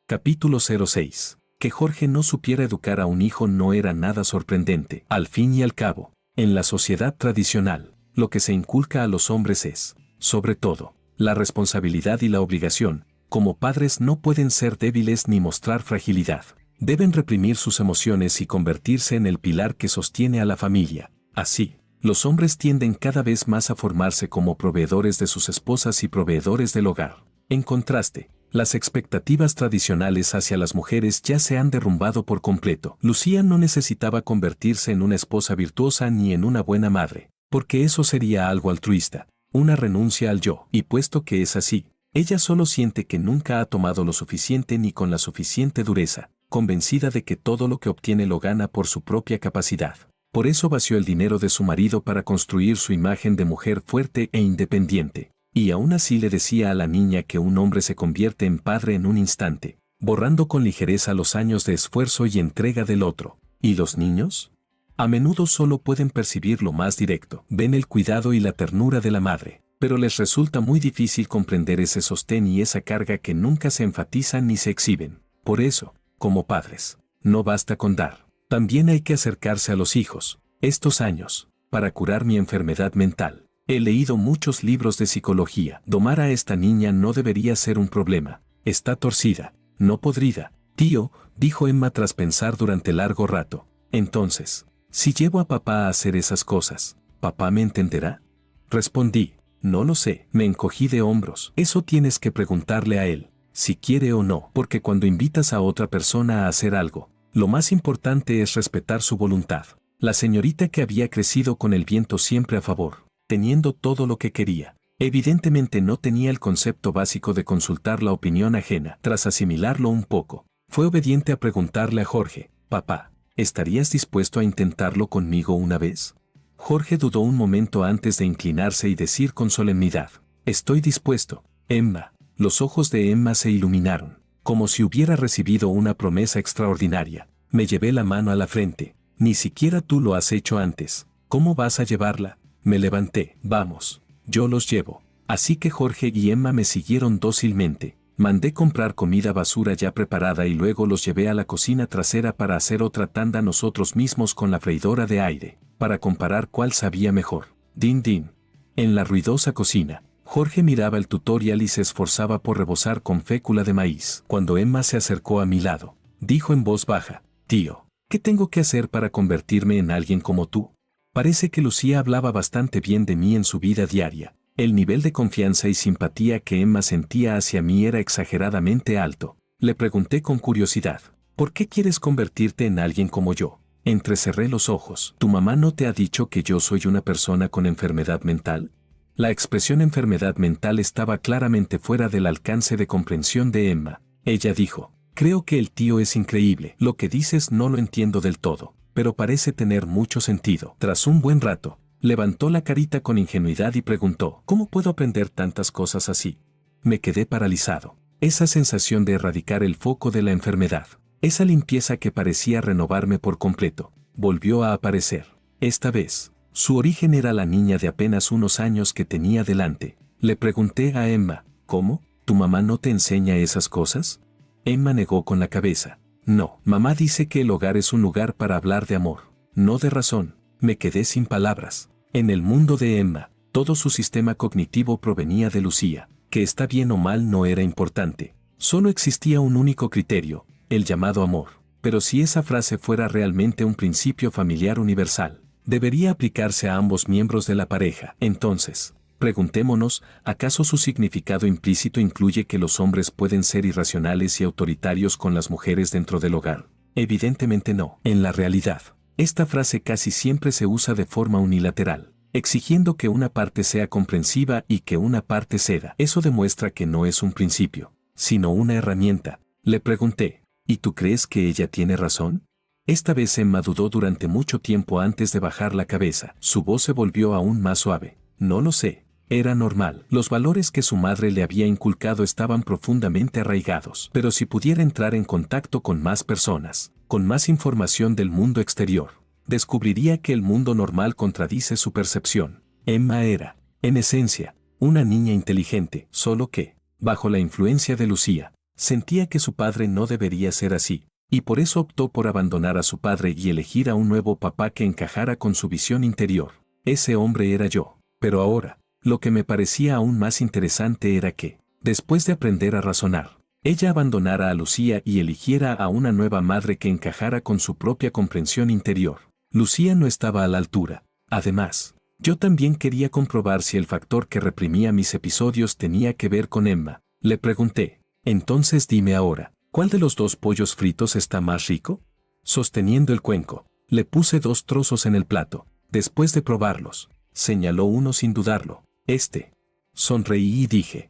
Capítulo 06. Que Jorge no supiera educar a un hijo no era nada sorprendente. Al fin y al cabo, en la sociedad tradicional, lo que se inculca a los hombres es, sobre todo, la responsabilidad y la obligación. Como padres no pueden ser débiles ni mostrar fragilidad. Deben reprimir sus emociones y convertirse en el pilar que sostiene a la familia. Así, los hombres tienden cada vez más a formarse como proveedores de sus esposas y proveedores del hogar. En contraste, Las expectativas tradicionales hacia las mujeres ya se han derrumbado por completo. Lucía no necesitaba convertirse en una esposa virtuosa ni en una buena madre, porque eso sería algo altruista, una renuncia al yo. Y puesto que es así, ella solo siente que nunca ha tomado lo suficiente ni con la suficiente dureza, convencida de que todo lo que obtiene lo gana por su propia capacidad. Por eso vació el dinero de su marido para construir su imagen de mujer fuerte e independiente. Y aún así le decía a la niña que un hombre se convierte en padre en un instante, borrando con ligereza los años de esfuerzo y entrega del otro. ¿Y los niños? A menudo solo pueden percibir lo más directo, ven el cuidado y la ternura de la madre, pero les resulta muy difícil comprender ese sostén y esa carga que nunca se enfatizan ni se exhiben. Por eso, como padres, no basta con dar, también hay que acercarse a los hijos. Estos años, para curar mi enfermedad mental, he leído muchos libros de psicología. Domar a esta niña no debería ser un problema. Está torcida, no podrida. Tío, dijo Emma tras pensar durante largo rato. Entonces, si llevo a papá a hacer esas cosas, ¿papá me entenderá? Respondí, no lo sé. Me encogí de hombros. Eso tienes que preguntarle a él, si quiere o no, porque cuando invitas a otra persona a hacer algo, lo más importante es respetar su voluntad. La señorita que había crecido con el viento siempre a favor, teniendo todo lo que quería, evidentemente no tenía el concepto básico de consultar la opinión ajena. Tras asimilarlo un poco, fue obediente a preguntarle a Jorge, papá, ¿estarías dispuesto a intentarlo conmigo una vez? Jorge dudó un momento antes de inclinarse y decir con solemnidad, estoy dispuesto, Emma. Los ojos de Emma se iluminaron, como si hubiera recibido una promesa extraordinaria. Me llevé la mano a la frente, ni siquiera tú lo has hecho antes, ¿cómo vas a llevarla? Me levanté, vamos, yo los llevo. Así que Jorge y Emma me siguieron dócilmente. Mandé comprar comida basura ya preparada y luego los llevé a la cocina trasera para hacer otra tanda nosotros mismos con la freidora de aire, para comparar cuál sabía mejor. Din din. En la ruidosa cocina, Jorge miraba el tutorial y se esforzaba por rebozar con fécula de maíz. Cuando Emma se acercó a mi lado, dijo en voz baja, tío, ¿qué tengo que hacer para convertirme en alguien como tú? Parece que Lucía hablaba bastante bien de mí en su vida diaria. El nivel de confianza y simpatía que Emma sentía hacia mí era exageradamente alto. Le pregunté con curiosidad, ¿por qué quieres convertirte en alguien como yo? Entrecerré los ojos. ¿Tu mamá no te ha dicho que yo soy una persona con enfermedad mental? La expresión enfermedad mental estaba claramente fuera del alcance de comprensión de Emma. Ella dijo, creo que el tío es increíble. Lo que dices no lo entiendo del todo, pero parece tener mucho sentido. Tras un buen rato, levantó la carita con ingenuidad y preguntó, ¿cómo puedo aprender tantas cosas así? Me quedé paralizado. Esa sensación de erradicar el foco de la enfermedad, esa limpieza que parecía renovarme por completo, volvió a aparecer. Esta vez, su origen era la niña de apenas unos años que tenía delante. Le pregunté a Emma, ¿cómo? ¿Tu mamá no te enseña esas cosas? Emma negó con la cabeza. No, mamá dice que el hogar es un lugar para hablar de amor, no de razón. Me quedé sin palabras. En el mundo de Emma, todo su sistema cognitivo provenía de Lucía, que está bien o mal no era importante. Solo existía un único criterio, el llamado amor. Pero si esa frase fuera realmente un principio familiar universal, debería aplicarse a ambos miembros de la pareja. Entonces, preguntémonos, ¿acaso su significado implícito incluye que los hombres pueden ser irracionales y autoritarios con las mujeres dentro del hogar? Evidentemente no. En la realidad, esta frase casi siempre se usa de forma unilateral, exigiendo que una parte sea comprensiva y que una parte ceda. Eso demuestra que no es un principio, sino una herramienta. Le pregunté, ¿y tú crees que ella tiene razón? Esta vez Emma dudó durante mucho tiempo antes de bajar la cabeza. Su voz se volvió aún más suave. No lo sé. Era normal. Los valores que su madre le había inculcado estaban profundamente arraigados. Pero si pudiera entrar en contacto con más personas, con más información del mundo exterior, descubriría que el mundo normal contradice su percepción. Emma era, en esencia, una niña inteligente, solo que, bajo la influencia de Lucía, sentía que su padre no debería ser así, y por eso optó por abandonar a su padre y elegir a un nuevo papá que encajara con su visión interior. Ese hombre era yo. Pero ahora, lo que me parecía aún más interesante era que, después de aprender a razonar, ella abandonara a Lucía y eligiera a una nueva madre que encajara con su propia comprensión interior. Lucía no estaba a la altura. Además, yo también quería comprobar si el factor que reprimía mis episodios tenía que ver con Emma. Le pregunté, Entonces dime ahora, ¿cuál de los 2 pollos fritos está más rico? Sosteniendo el cuenco, le puse 2 trozos en el plato. Después de probarlos, señaló uno sin dudarlo. Este. Sonreí y dije,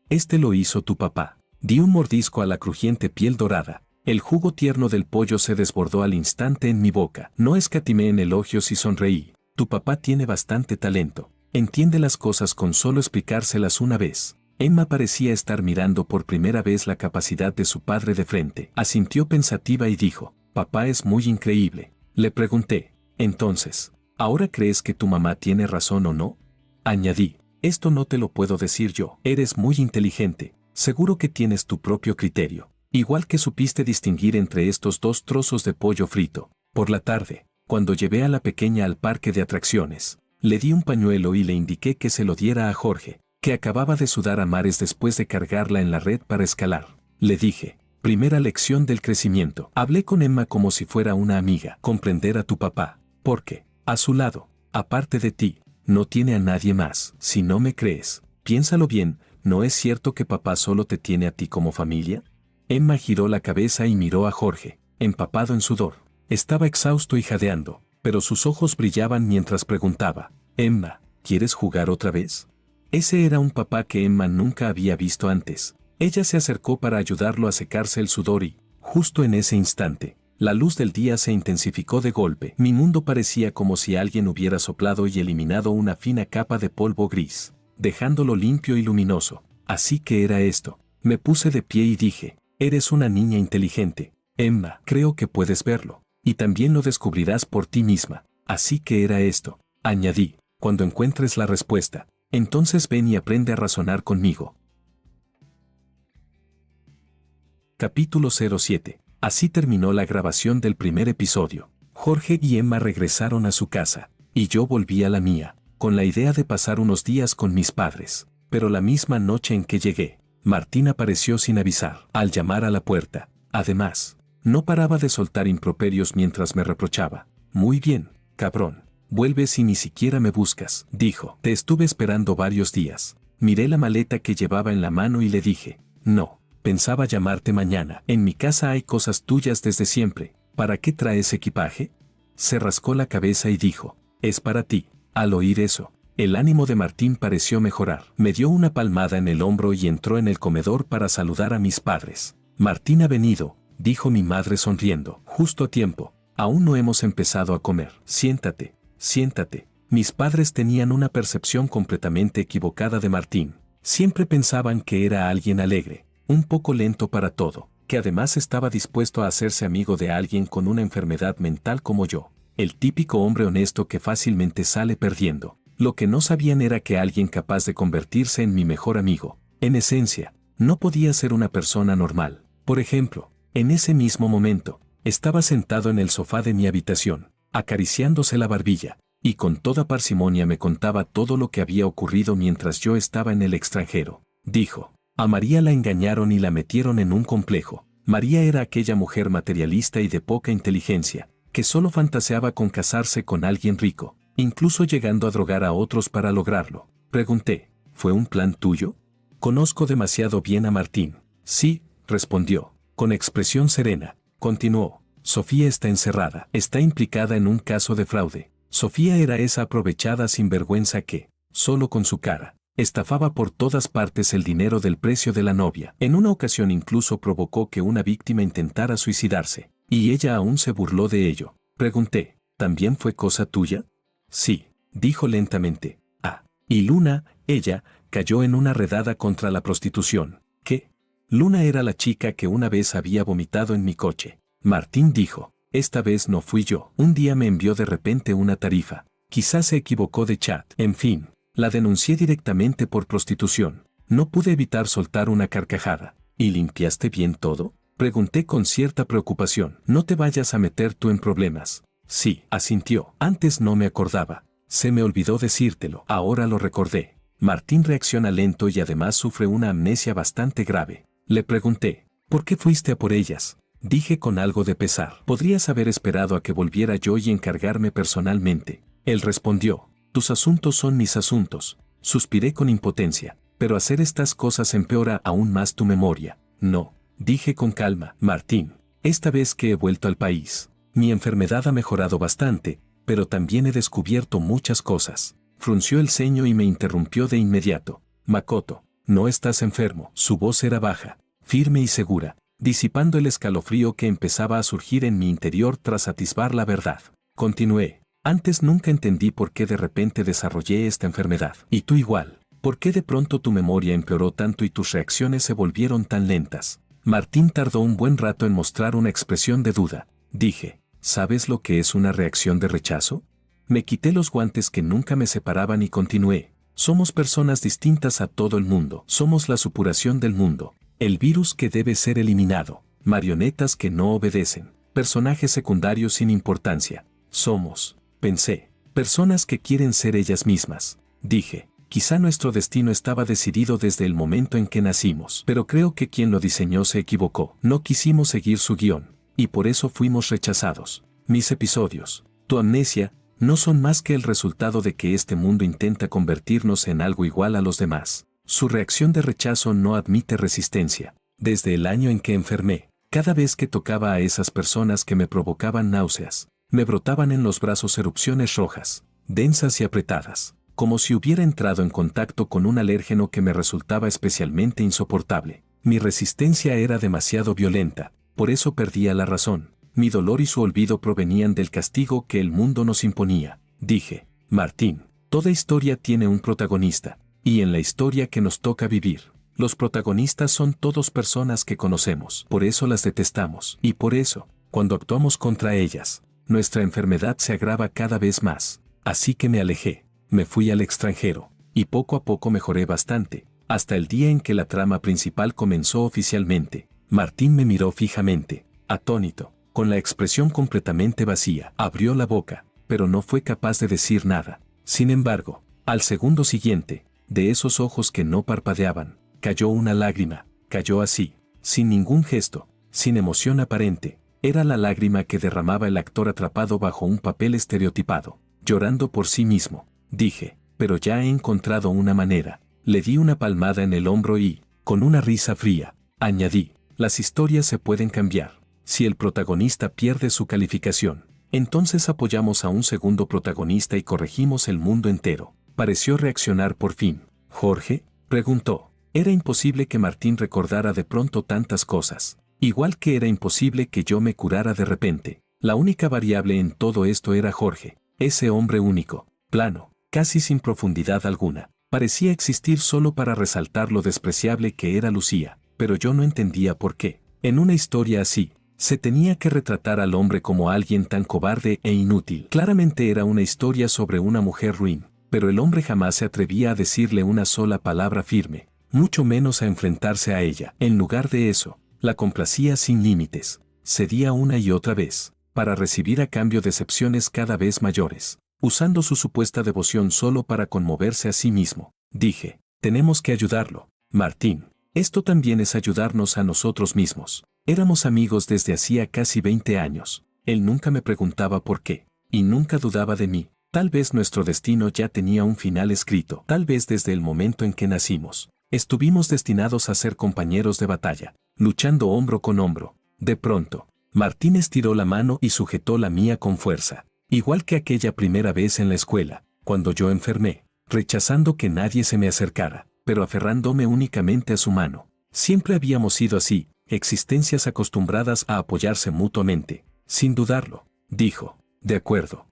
este lo hizo tu papá. Di un mordisco a la crujiente piel dorada. El jugo tierno del pollo se desbordó al instante en mi boca. No escatimé en elogios y sonreí. Tu papá tiene bastante talento. Entiende las cosas con solo explicárselas una vez. Emma parecía estar mirando por primera vez la capacidad de su padre de frente. Asintió pensativa y dijo, papá es muy increíble. Le pregunté, entonces, ¿ahora crees que tu mamá tiene razón o no? Añadí, esto no te lo puedo decir yo. Eres muy inteligente. Seguro que tienes tu propio criterio. Igual que supiste distinguir entre estos 2 trozos de pollo frito. Por la tarde, cuando llevé a la pequeña al parque de atracciones, le di un pañuelo y le indiqué que se lo diera a Jorge, que acababa de sudar a mares después de cargarla en la red para escalar. Le dije, primera lección del crecimiento. Hablé con Emma como si fuera una amiga. Comprender a tu papá, porque, a su lado, aparte de ti, no tiene a nadie más. Si no me crees, piénsalo bien, ¿no es cierto que papá solo te tiene a ti como familia? Emma giró la cabeza y miró a Jorge, empapado en sudor. Estaba exhausto y jadeando, pero sus ojos brillaban mientras preguntaba, Emma, ¿quieres jugar otra vez? Ese era un papá que Emma nunca había visto antes. Ella se acercó para ayudarlo a secarse el sudor y, justo en ese instante, la luz del día se intensificó de golpe. Mi mundo parecía como si alguien hubiera soplado y eliminado una fina capa de polvo gris, dejándolo limpio y luminoso. Así que era esto. Me puse de pie y dije, eres una niña inteligente, Emma, creo que puedes verlo, y también lo descubrirás por ti misma. Así que era esto. Añadí, cuando encuentres la respuesta, entonces ven y aprende a razonar conmigo. Capítulo 07. Así terminó la grabación del primer episodio. Jorge y Emma regresaron a su casa, y yo volví a la mía, con la idea de pasar unos días con mis padres. Pero la misma noche en que llegué, Martín apareció sin avisar, al llamar a la puerta. Además, no paraba de soltar improperios mientras me reprochaba. Muy bien, cabrón, vuelves y ni siquiera me buscas, dijo. Te estuve esperando varios días. Miré la maleta que llevaba en la mano y le dije, no. Pensaba llamarte mañana. En mi casa hay cosas tuyas desde siempre. ¿Para qué traes equipaje? Se rascó la cabeza y dijo, es para ti. Al oír eso, el ánimo de Martín pareció mejorar. Me dio una palmada en el hombro y entró en el comedor para saludar a mis padres. Martín ha venido, dijo mi madre sonriendo. Justo a tiempo. Aún no hemos empezado a comer. Siéntate, siéntate. Mis padres tenían una percepción completamente equivocada de Martín. Siempre pensaban que era alguien alegre, un poco lento para todo, que además estaba dispuesto a hacerse amigo de alguien con una enfermedad mental como yo, el típico hombre honesto que fácilmente sale perdiendo. Lo que no sabían era que alguien capaz de convertirse en mi mejor amigo, en esencia, no podía ser una persona normal. Por ejemplo, en ese mismo momento, estaba sentado en el sofá de mi habitación, acariciándose la barbilla, y con toda parsimonia me contaba todo lo que había ocurrido mientras yo estaba en el extranjero. Dijo, a María la engañaron y la metieron en un complejo. María era aquella mujer materialista y de poca inteligencia, que solo fantaseaba con casarse con alguien rico, incluso llegando a drogar a otros para lograrlo. Pregunté, ¿fue un plan tuyo? Conozco demasiado bien a Martín. Sí, respondió, con expresión serena. Continuó, Sofía está encerrada, está implicada en un caso de fraude. Sofía era esa aprovechada sinvergüenza que, solo con su cara, estafaba por todas partes el dinero del precio de la novia. En una ocasión incluso provocó que una víctima intentara suicidarse, y ella aún se burló de ello. Pregunté, ¿también fue cosa tuya? Sí, dijo lentamente. Ah, y Luna, ella, cayó en una redada contra la prostitución. ¿Qué? Luna era la chica que una vez había vomitado en mi coche. Martín dijo, esta vez no fui yo. Un día me envió de repente una tarifa. Quizás se equivocó de chat. En fin. La denuncié directamente por prostitución. No pude evitar soltar una carcajada. ¿Y limpiaste bien todo? Pregunté con cierta preocupación. No te vayas a meter tú en problemas. Sí, asintió. Antes no me acordaba. Se me olvidó decírtelo. Ahora lo recordé. Martín reacciona lento y además sufre una amnesia bastante grave. Le pregunté, ¿por qué fuiste a por ellas? Dije con algo de pesar. Podrías haber esperado a que volviera yo y encargarme personalmente. Él respondió, tus asuntos son mis asuntos. Suspiré con impotencia. Pero hacer estas cosas empeora aún más tu memoria. No, dije con calma, Martín. Esta vez que he vuelto al país, mi enfermedad ha mejorado bastante, pero también he descubierto muchas cosas. Frunció el ceño y me interrumpió de inmediato. Makoto, no estás enfermo. Su voz era baja, firme y segura, disipando el escalofrío que empezaba a surgir en mi interior tras atisbar la verdad. Continué. Antes nunca entendí por qué de repente desarrollé esta enfermedad. Y tú igual. ¿Por qué de pronto tu memoria empeoró tanto y tus reacciones se volvieron tan lentas? Martín tardó un buen rato en mostrar una expresión de duda. Dije, ¿sabes lo que es una reacción de rechazo? Me quité los guantes que nunca me separaban y continué. Somos personas distintas a todo el mundo. Somos la supuración del mundo. El virus que debe ser eliminado. Marionetas que no obedecen. Personajes secundarios sin importancia. Somos, pensé, personas que quieren ser ellas mismas. Dije, quizá nuestro destino estaba decidido desde el momento en que nacimos, pero creo que quien lo diseñó se equivocó. No quisimos seguir su guión, y por eso fuimos rechazados. Mis episodios, tu amnesia, no son más que el resultado de que este mundo intenta convertirnos en algo igual a los demás. Su reacción de rechazo no admite resistencia. Desde el año en que enfermé, cada vez que tocaba a esas personas que me provocaban náuseas, me brotaban en los brazos erupciones rojas, densas y apretadas, como si hubiera entrado en contacto con un alérgeno que me resultaba especialmente insoportable. Mi resistencia era demasiado violenta, por eso perdía la razón. Mi dolor y su olvido provenían del castigo que el mundo nos imponía. Dije, Martín, toda historia tiene un protagonista, y en la historia que nos toca vivir, los protagonistas son todos personas que conocemos. Por eso las detestamos, y por eso, cuando actuamos contra ellas, nuestra enfermedad se agrava cada vez más. Así que me alejé, me fui al extranjero, y poco a poco mejoré bastante, hasta el día en que la trama principal comenzó oficialmente. Martín me miró fijamente, atónito, con la expresión completamente vacía. Abrió la boca, pero no fue capaz de decir nada. Sin embargo, al segundo siguiente, de esos ojos que no parpadeaban, cayó una lágrima. Cayó así, sin ningún gesto, sin emoción aparente. Era la lágrima que derramaba el actor atrapado bajo un papel estereotipado, llorando por sí mismo. Dije, pero ya he encontrado una manera. Le di una palmada en el hombro y, con una risa fría, añadí, las historias se pueden cambiar. Si el protagonista pierde su calificación, entonces apoyamos a un segundo protagonista y corregimos el mundo entero. Pareció reaccionar por fin. ¿Jorge?, preguntó. Era imposible que Martín recordara de pronto tantas cosas. Igual que era imposible que yo me curara de repente. La única variable en todo esto era Jorge, ese hombre único, plano, casi sin profundidad alguna. Parecía existir solo para resaltar lo despreciable que era Lucía, pero yo no entendía por qué. En una historia así, se tenía que retratar al hombre como alguien tan cobarde e inútil. Claramente era una historia sobre una mujer ruin, pero el hombre jamás se atrevía a decirle una sola palabra firme, mucho menos a enfrentarse a ella. En lugar de eso, la complacía sin límites, cedía una y otra vez, para recibir a cambio decepciones cada vez mayores, usando su supuesta devoción solo para conmoverse a sí mismo. Dije, tenemos que ayudarlo, Martín. Esto también es ayudarnos a nosotros mismos. Éramos amigos desde hacía casi 20 años. Él nunca me preguntaba por qué, y nunca dudaba de mí. Tal vez nuestro destino ya tenía un final escrito. Tal vez desde el momento en que nacimos, estuvimos destinados a ser compañeros de batalla, luchando hombro con hombro. De pronto, Martín estiró la mano y sujetó la mía con fuerza, igual que aquella primera vez en la escuela, cuando yo enfermé, rechazando que nadie se me acercara, pero aferrándome únicamente a su mano. Siempre habíamos sido así, existencias acostumbradas a apoyarse mutuamente. Sin dudarlo, dijo, de acuerdo.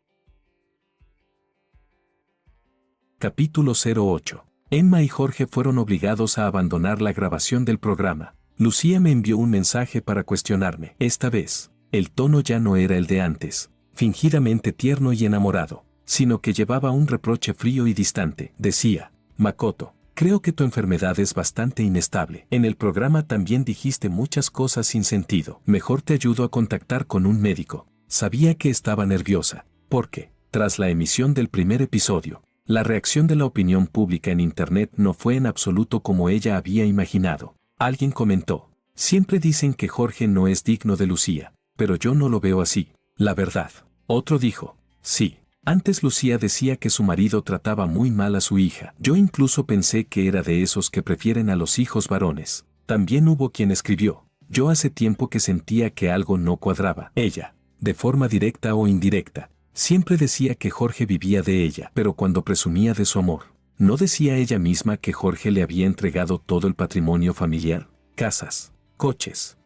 Capítulo 08. Emma y Jorge fueron obligados a abandonar la grabación del programa. Lucía me envió un mensaje para cuestionarme. Esta vez, el tono ya no era el de antes, fingidamente tierno y enamorado, sino que llevaba un reproche frío y distante. Decía, Makoto, creo que tu enfermedad es bastante inestable. En el programa también dijiste muchas cosas sin sentido. Mejor te ayudo a contactar con un médico. Sabía que estaba nerviosa, porque, tras la emisión del primer episodio, la reacción de la opinión pública en Internet no fue en absoluto como ella había imaginado. Alguien comentó, siempre dicen que Jorge no es digno de Lucía, pero yo no lo veo así, la verdad. Otro dijo, sí, Antes Lucía decía que su marido trataba muy mal a su hija. Yo incluso pensé que era de esos que prefieren a los hijos varones. También hubo quien escribió: yo hace tiempo que sentía que algo no cuadraba. Ella, de forma directa o indirecta, siempre decía que Jorge vivía de ella, pero cuando presumía de su amor, ¿no decía ella misma que Jorge le había entregado todo el patrimonio familiar? Casas, coches.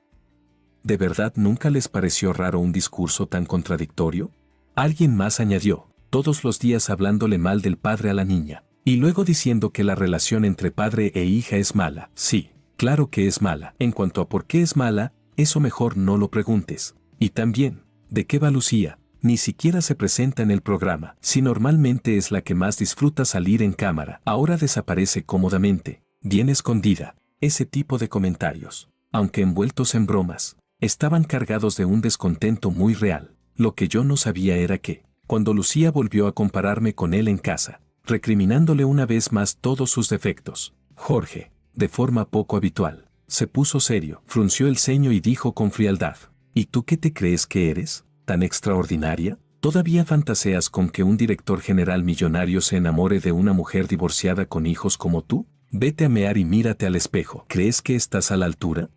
¿De verdad nunca les pareció raro un discurso tan contradictorio? Alguien más añadió: todos los días hablándole mal del padre a la niña, y luego diciendo que la relación entre padre e hija es mala. Sí, claro que es mala. En cuanto a por qué es mala, eso mejor no lo preguntes. Y también, ¿de qué va Lucía? Ni siquiera se presenta en el programa. Si normalmente es la que más disfruta salir en cámara, ahora desaparece cómodamente, bien escondida. Ese tipo de comentarios, aunque envueltos en bromas, estaban cargados de un descontento muy real. Lo que yo no sabía era que, cuando Lucía volvió a compararme con él en casa, recriminándole una vez más todos sus defectos, Jorge, de forma poco habitual, se puso serio, frunció el ceño y dijo con frialdad: ¿y tú qué te crees que eres? ¿Tan extraordinaria? ¿Todavía fantaseas con que un director general millonario se enamore de una mujer divorciada con hijos como tú? Vete a mear y mírate al espejo. ¿Crees que estás a la altura?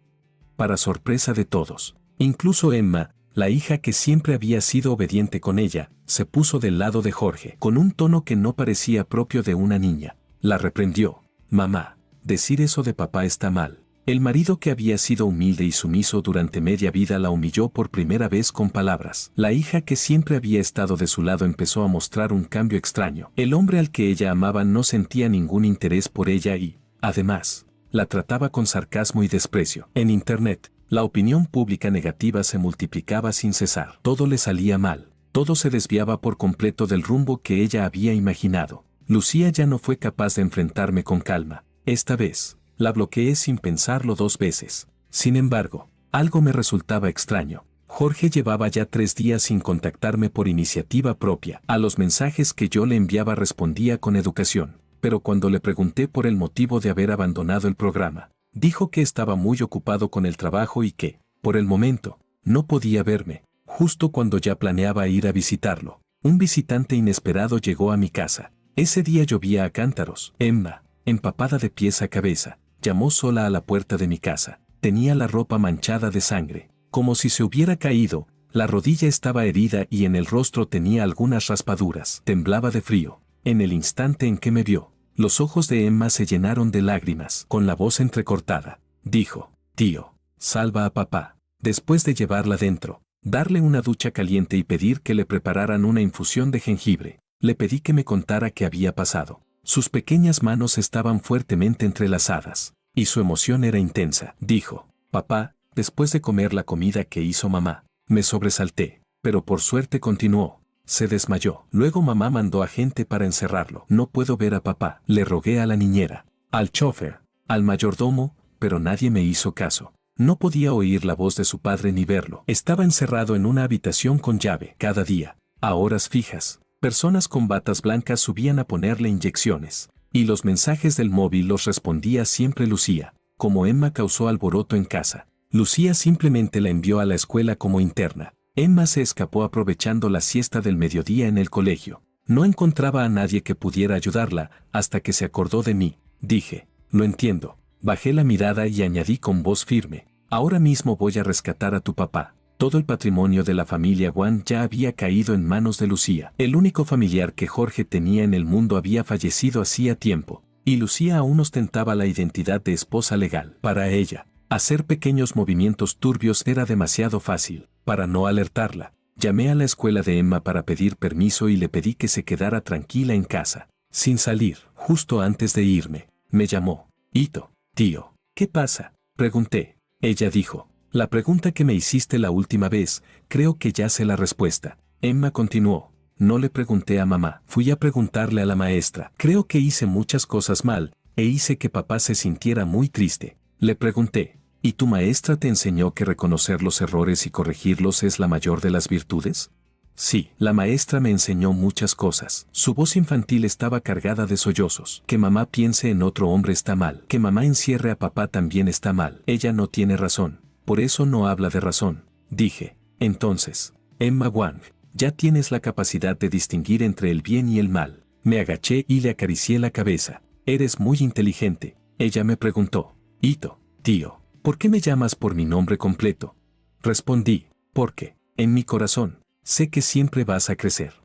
Para sorpresa de todos, incluso Emma, la hija que siempre había sido obediente con ella, se puso del lado de Jorge, con un tono que no parecía propio de una niña. La reprendió: mamá, decir eso de papá está mal. El marido que había sido humilde y sumiso durante media vida la humilló por primera vez con palabras. La hija que siempre había estado de su lado empezó a mostrar un cambio extraño. El hombre al que ella amaba no sentía ningún interés por ella y, además, la trataba con sarcasmo y desprecio. En Internet, la opinión pública negativa se multiplicaba sin cesar. Todo le salía mal. Todo se desviaba por completo del rumbo que ella había imaginado. Lucía ya no fue capaz de enfrentarme con calma. Esta vez, la bloqueé sin pensarlo 2 veces. Sin embargo, algo me resultaba extraño. Jorge llevaba ya 3 días sin contactarme por iniciativa propia. A los mensajes que yo le enviaba respondía con educación, pero cuando le pregunté por el motivo de haber abandonado el programa, dijo que estaba muy ocupado con el trabajo y que, por el momento, no podía verme. Justo cuando ya planeaba ir a visitarlo, un visitante inesperado llegó a mi casa. Ese día llovía a cántaros. Emma, empapada de pies a cabeza, llamó sola a la puerta de mi casa. Tenía la ropa manchada de sangre, como si se hubiera caído. La rodilla estaba herida y en el rostro tenía algunas raspaduras. Temblaba de frío. En el instante en que me vio, los ojos de Emma se llenaron de lágrimas. Con la voz entrecortada, dijo: tío, salva a papá. Después de llevarla dentro, darle una ducha caliente y pedir que le prepararan una infusión de jengibre, le pedí que me contara qué había pasado. Sus pequeñas manos estaban fuertemente entrelazadas, y su emoción era intensa. Dijo: papá, después de comer la comida que hizo mamá, me sobresalté, pero por suerte continuó. Se desmayó. Luego mamá mandó a gente para encerrarlo. No puedo ver a papá. Le rogué a la niñera, al chofer, al mayordomo, pero nadie me hizo caso. No podía oír la voz de su padre ni verlo. Estaba encerrado en una habitación con llave. Cada día, a horas fijas, personas con batas blancas subían a ponerle inyecciones, y los mensajes del móvil los respondía siempre Lucía. Como Emma causó alboroto en casa, Lucía simplemente la envió a la escuela como interna. Emma se escapó aprovechando la siesta del mediodía en el colegio. No encontraba a nadie que pudiera ayudarla, hasta que se acordó de mí. Dije: lo entiendo. Bajé la mirada y añadí con voz firme: ahora mismo voy a rescatar a tu papá. Todo el patrimonio de la familia Wan ya había caído en manos de Lucía. El único familiar que Jorge tenía en el mundo había fallecido hacía tiempo, y Lucía aún ostentaba la identidad de esposa legal. Para ella, hacer pequeños movimientos turbios era demasiado fácil. Para no alertarla, llamé a la escuela de Emma para pedir permiso y le pedí que se quedara tranquila en casa, sin salir. Justo antes de irme, me llamó: Ito, tío, ¿qué pasa?, pregunté. Ella dijo: la pregunta que me hiciste la última vez, creo que ya sé la respuesta. Emma continuó: no le pregunté a mamá, fui a preguntarle a la maestra. Creo que hice muchas cosas mal, e hice que papá se sintiera muy triste. Le pregunté: ¿y tu maestra te enseñó que reconocer los errores y corregirlos es la mayor de las virtudes? Sí, la maestra me enseñó muchas cosas. Su voz infantil estaba cargada de sollozos. Que mamá piense en otro hombre está mal. Que mamá encierre a papá también está mal. Ella no tiene razón. Por eso no habla de razón. Dije: entonces, Emma Wang, Ya tienes la capacidad de distinguir entre el bien y el mal. Me agaché y le acaricié la cabeza. Eres muy inteligente. Ella me preguntó. Ito, tío, ¿por qué me llamas por mi nombre completo? Respondí, porque, en mi corazón, sé que siempre vas a crecer.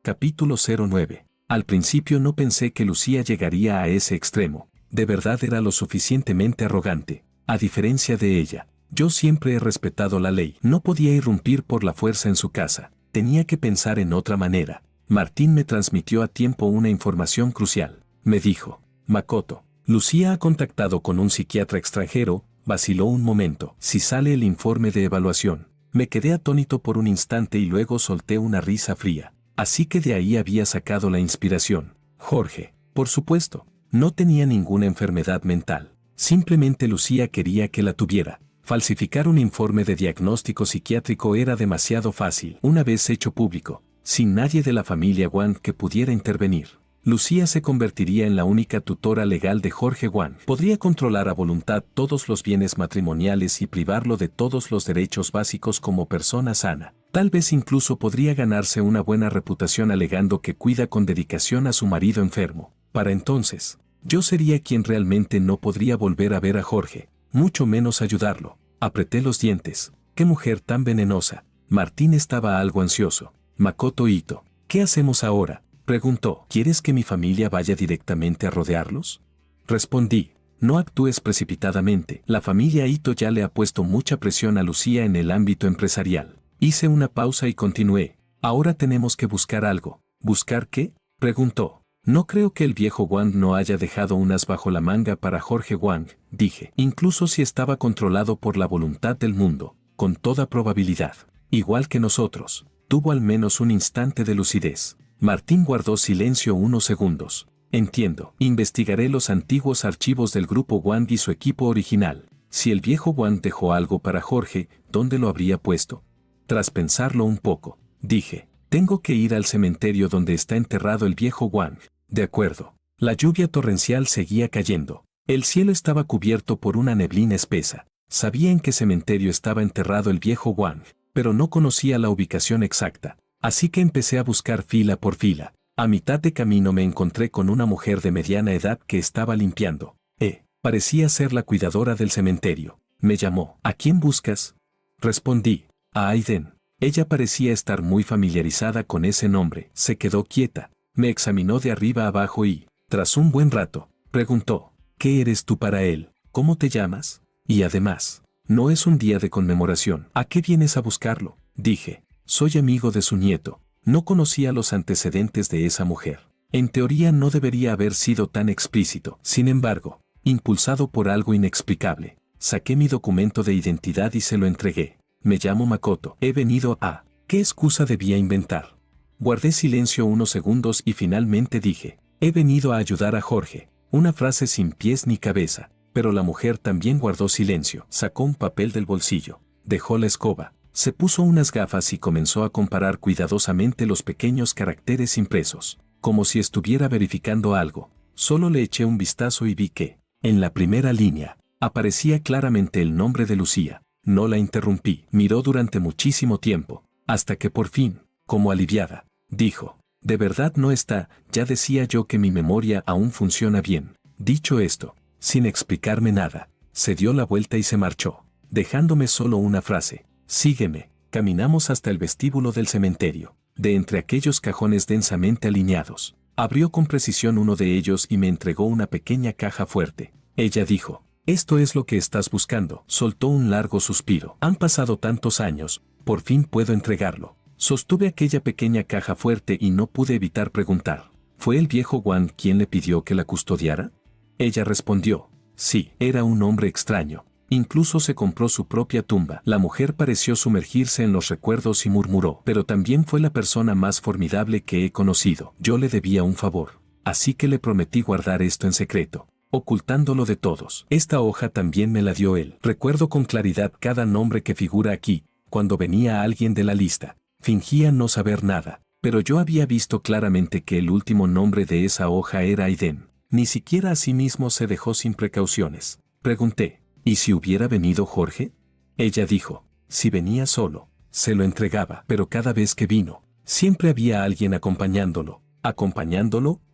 Capítulo 09. Al principio no pensé que Lucía llegaría a ese extremo. De verdad era lo suficientemente arrogante. A diferencia de ella, yo siempre he respetado la ley. No podía irrumpir por la fuerza en su casa. Tenía que pensar en otra manera. Martín me transmitió a tiempo una información crucial. Me dijo, Makoto, Lucía ha contactado con un psiquiatra extranjero. Vaciló un momento. Si sale el informe de evaluación. Me quedé atónito por un instante y luego solté una risa fría. Así que de ahí había sacado la inspiración. Jorge, por supuesto, no tenía ninguna enfermedad mental. Simplemente Lucía quería que la tuviera. Falsificar un informe de diagnóstico psiquiátrico era demasiado fácil. Una vez hecho público, sin nadie de la familia Wang que pudiera intervenir, Lucía se convertiría en la única tutora legal de Jorge Wang. Podría controlar a voluntad todos los bienes matrimoniales y privarlo de todos los derechos básicos como persona sana. Tal vez incluso podría ganarse una buena reputación alegando que cuida con dedicación a su marido enfermo. Para entonces, yo sería quien realmente no podría volver a ver a Jorge, mucho menos ayudarlo. Apreté los dientes. ¡Qué mujer tan venenosa! Martín estaba algo ansioso. Makoto Ito, ¿qué hacemos ahora?, preguntó. ¿Quieres que mi familia vaya directamente a rodearlos? Respondí. No actúes precipitadamente. La familia Ito ya le ha puesto mucha presión a Lucía en el ámbito empresarial. Hice una pausa y continué. Ahora tenemos que buscar algo. ¿Buscar qué?, preguntó. No creo que el viejo Wang no haya dejado unas bajo la manga para Jorge Wang, dije. Incluso si estaba controlado por la voluntad del mundo, con toda probabilidad. Igual que nosotros. Tuvo al menos un instante de lucidez. Martín guardó silencio unos segundos. Entiendo. Investigaré los antiguos archivos del grupo Wang y su equipo original. Si el viejo Wang dejó algo para Jorge, ¿dónde lo habría puesto? Tras pensarlo un poco, dije, tengo que ir al cementerio donde está enterrado el viejo Wang. De acuerdo. La lluvia torrencial seguía cayendo. El cielo estaba cubierto por una neblina espesa. Sabía en qué cementerio estaba enterrado el viejo Wang, pero no conocía la ubicación exacta. Así que empecé a buscar fila por fila. A mitad de camino me encontré con una mujer de mediana edad que estaba limpiando. Parecía ser la cuidadora del cementerio. Me llamó. ¿A quién buscas? Respondí. A Aiden. Ella parecía estar muy familiarizada con ese nombre. Se quedó quieta. Me examinó de arriba abajo y, tras un buen rato, preguntó. ¿Qué eres tú para él? ¿Cómo te llamas? Y además, no es un día de conmemoración. ¿A qué vienes a buscarlo? Dije. Soy amigo de su nieto. No conocía los antecedentes de esa mujer. En teoría no debería haber sido tan explícito. Sin embargo, impulsado por algo inexplicable, saqué mi documento de identidad y se lo entregué. Me llamo Makoto. He venido a... ¿Qué excusa debía inventar? Guardé silencio unos segundos y finalmente dije, he venido a ayudar a Jorge. Una frase sin pies ni cabeza, pero la mujer también guardó silencio. Sacó un papel del bolsillo, dejó la escoba, se puso unas gafas y comenzó a comparar cuidadosamente los pequeños caracteres impresos, como si estuviera verificando algo. Solo le eché un vistazo y vi que, en la primera línea, aparecía claramente el nombre de Lucía. No la interrumpí. Miró durante muchísimo tiempo, hasta que por fin, como aliviada, dijo, «De verdad no está, ya decía yo que mi memoria aún funciona bien». Dicho esto, sin explicarme nada, se dio la vuelta y se marchó, dejándome solo una frase, «Sígueme». Caminamos hasta el vestíbulo del cementerio. De entre aquellos cajones densamente alineados, abrió con precisión uno de ellos y me entregó una pequeña caja fuerte. Ella dijo, «Esto es lo que estás buscando». Soltó un largo suspiro. Han pasado tantos años, por fin puedo entregarlo. Sostuve aquella pequeña caja fuerte y no pude evitar preguntar, ¿fue el viejo Wang quien le pidió que la custodiara? Ella respondió, sí, era un hombre extraño. Incluso se compró su propia tumba. La mujer pareció sumergirse en los recuerdos y murmuró, pero también fue la persona más formidable que he conocido. Yo le debía un favor, así que le prometí guardar esto en secreto, ocultándolo de todos. Esta hoja también me la dio él. Recuerdo con claridad cada nombre que figura aquí. Cuando venía alguien de la lista, fingía no saber nada, pero yo había visto claramente que el último nombre de esa hoja era Aiden. Ni siquiera a sí mismo se dejó sin precauciones. Pregunté, ¿y si hubiera venido Jorge? Ella dijo, Si venía solo, se lo entregaba, pero cada vez que vino, siempre había alguien acompañándolo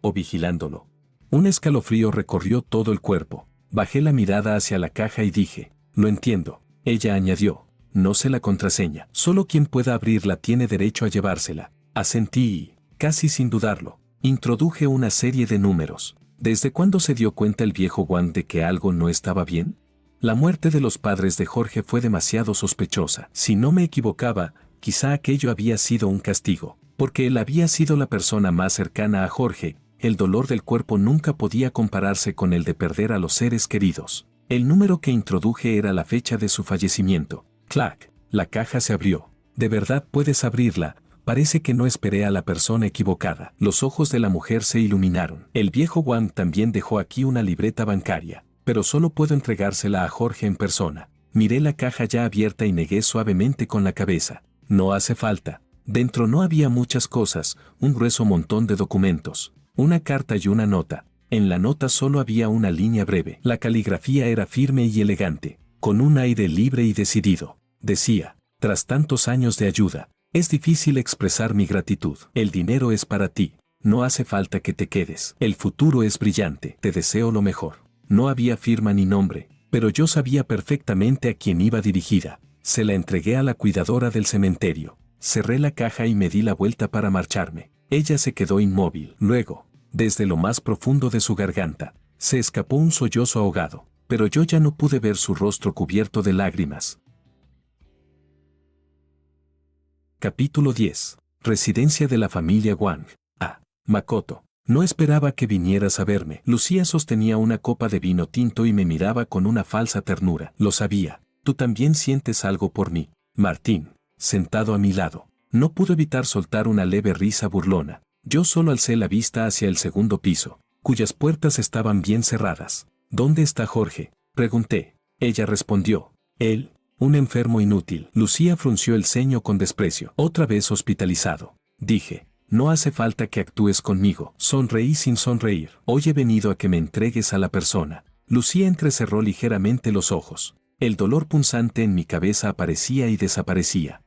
o vigilándolo. Un escalofrío recorrió todo el cuerpo. Bajé la mirada hacia la caja y dije, lo entiendo. Ella añadió, no sé la contraseña. Solo quien pueda abrirla tiene derecho a llevársela. Asentí y, casi sin dudarlo, introduje una serie de números. ¿Desde cuándo se dio cuenta el viejo Wang de que algo no estaba bien? La muerte de los padres de Jorge fue demasiado sospechosa. Si no me equivocaba, quizá aquello había sido un castigo, porque él había sido la persona más cercana a Jorge. El dolor del cuerpo nunca podía compararse con el de perder a los seres queridos. El número que introduje era la fecha de su fallecimiento. ¡Clac! La caja se abrió. ¿De verdad puedes abrirla? Parece que no esperé a la persona equivocada. Los ojos de la mujer se iluminaron. El viejo Wang también dejó aquí una libreta bancaria, pero solo puedo entregársela a Jorge en persona. Miré la caja ya abierta y negué suavemente con la cabeza. No hace falta. Dentro no había muchas cosas, un grueso montón de documentos, una carta y una nota. En la nota solo había una línea breve. La caligrafía era firme y elegante, con un aire libre y decidido. Decía, tras tantos años de ayuda, es difícil expresar mi gratitud. El dinero es para ti. No hace falta que te quedes. El futuro es brillante. Te deseo lo mejor. No había firma ni nombre, pero yo sabía perfectamente a quién iba dirigida. Se la entregué a la cuidadora del cementerio. Cerré la caja y me di la vuelta para marcharme. Ella se quedó inmóvil. Luego, desde lo más profundo de su garganta, se escapó un sollozo ahogado, pero yo ya no pude ver su rostro cubierto de lágrimas. Capítulo 10. Residencia de la familia Wang. Makoto. No esperaba que vinieras a verme. Lucía sostenía una copa de vino tinto y me miraba con una falsa ternura. Lo sabía. Tú también sientes algo por mí. Martín, sentado a mi lado, no pudo evitar soltar una leve risa burlona. Yo solo alcé la vista hacia el segundo piso, cuyas puertas estaban bien cerradas. ¿Dónde está Jorge?, pregunté. Ella respondió, él, un enfermo inútil. Lucía frunció el ceño con desprecio. Otra vez hospitalizado. Dije, no hace falta que actúes conmigo. Sonreí sin sonreír. Hoy he venido a que me entregues a la persona. Lucía entrecerró ligeramente los ojos. El dolor punzante en mi cabeza aparecía y desaparecía.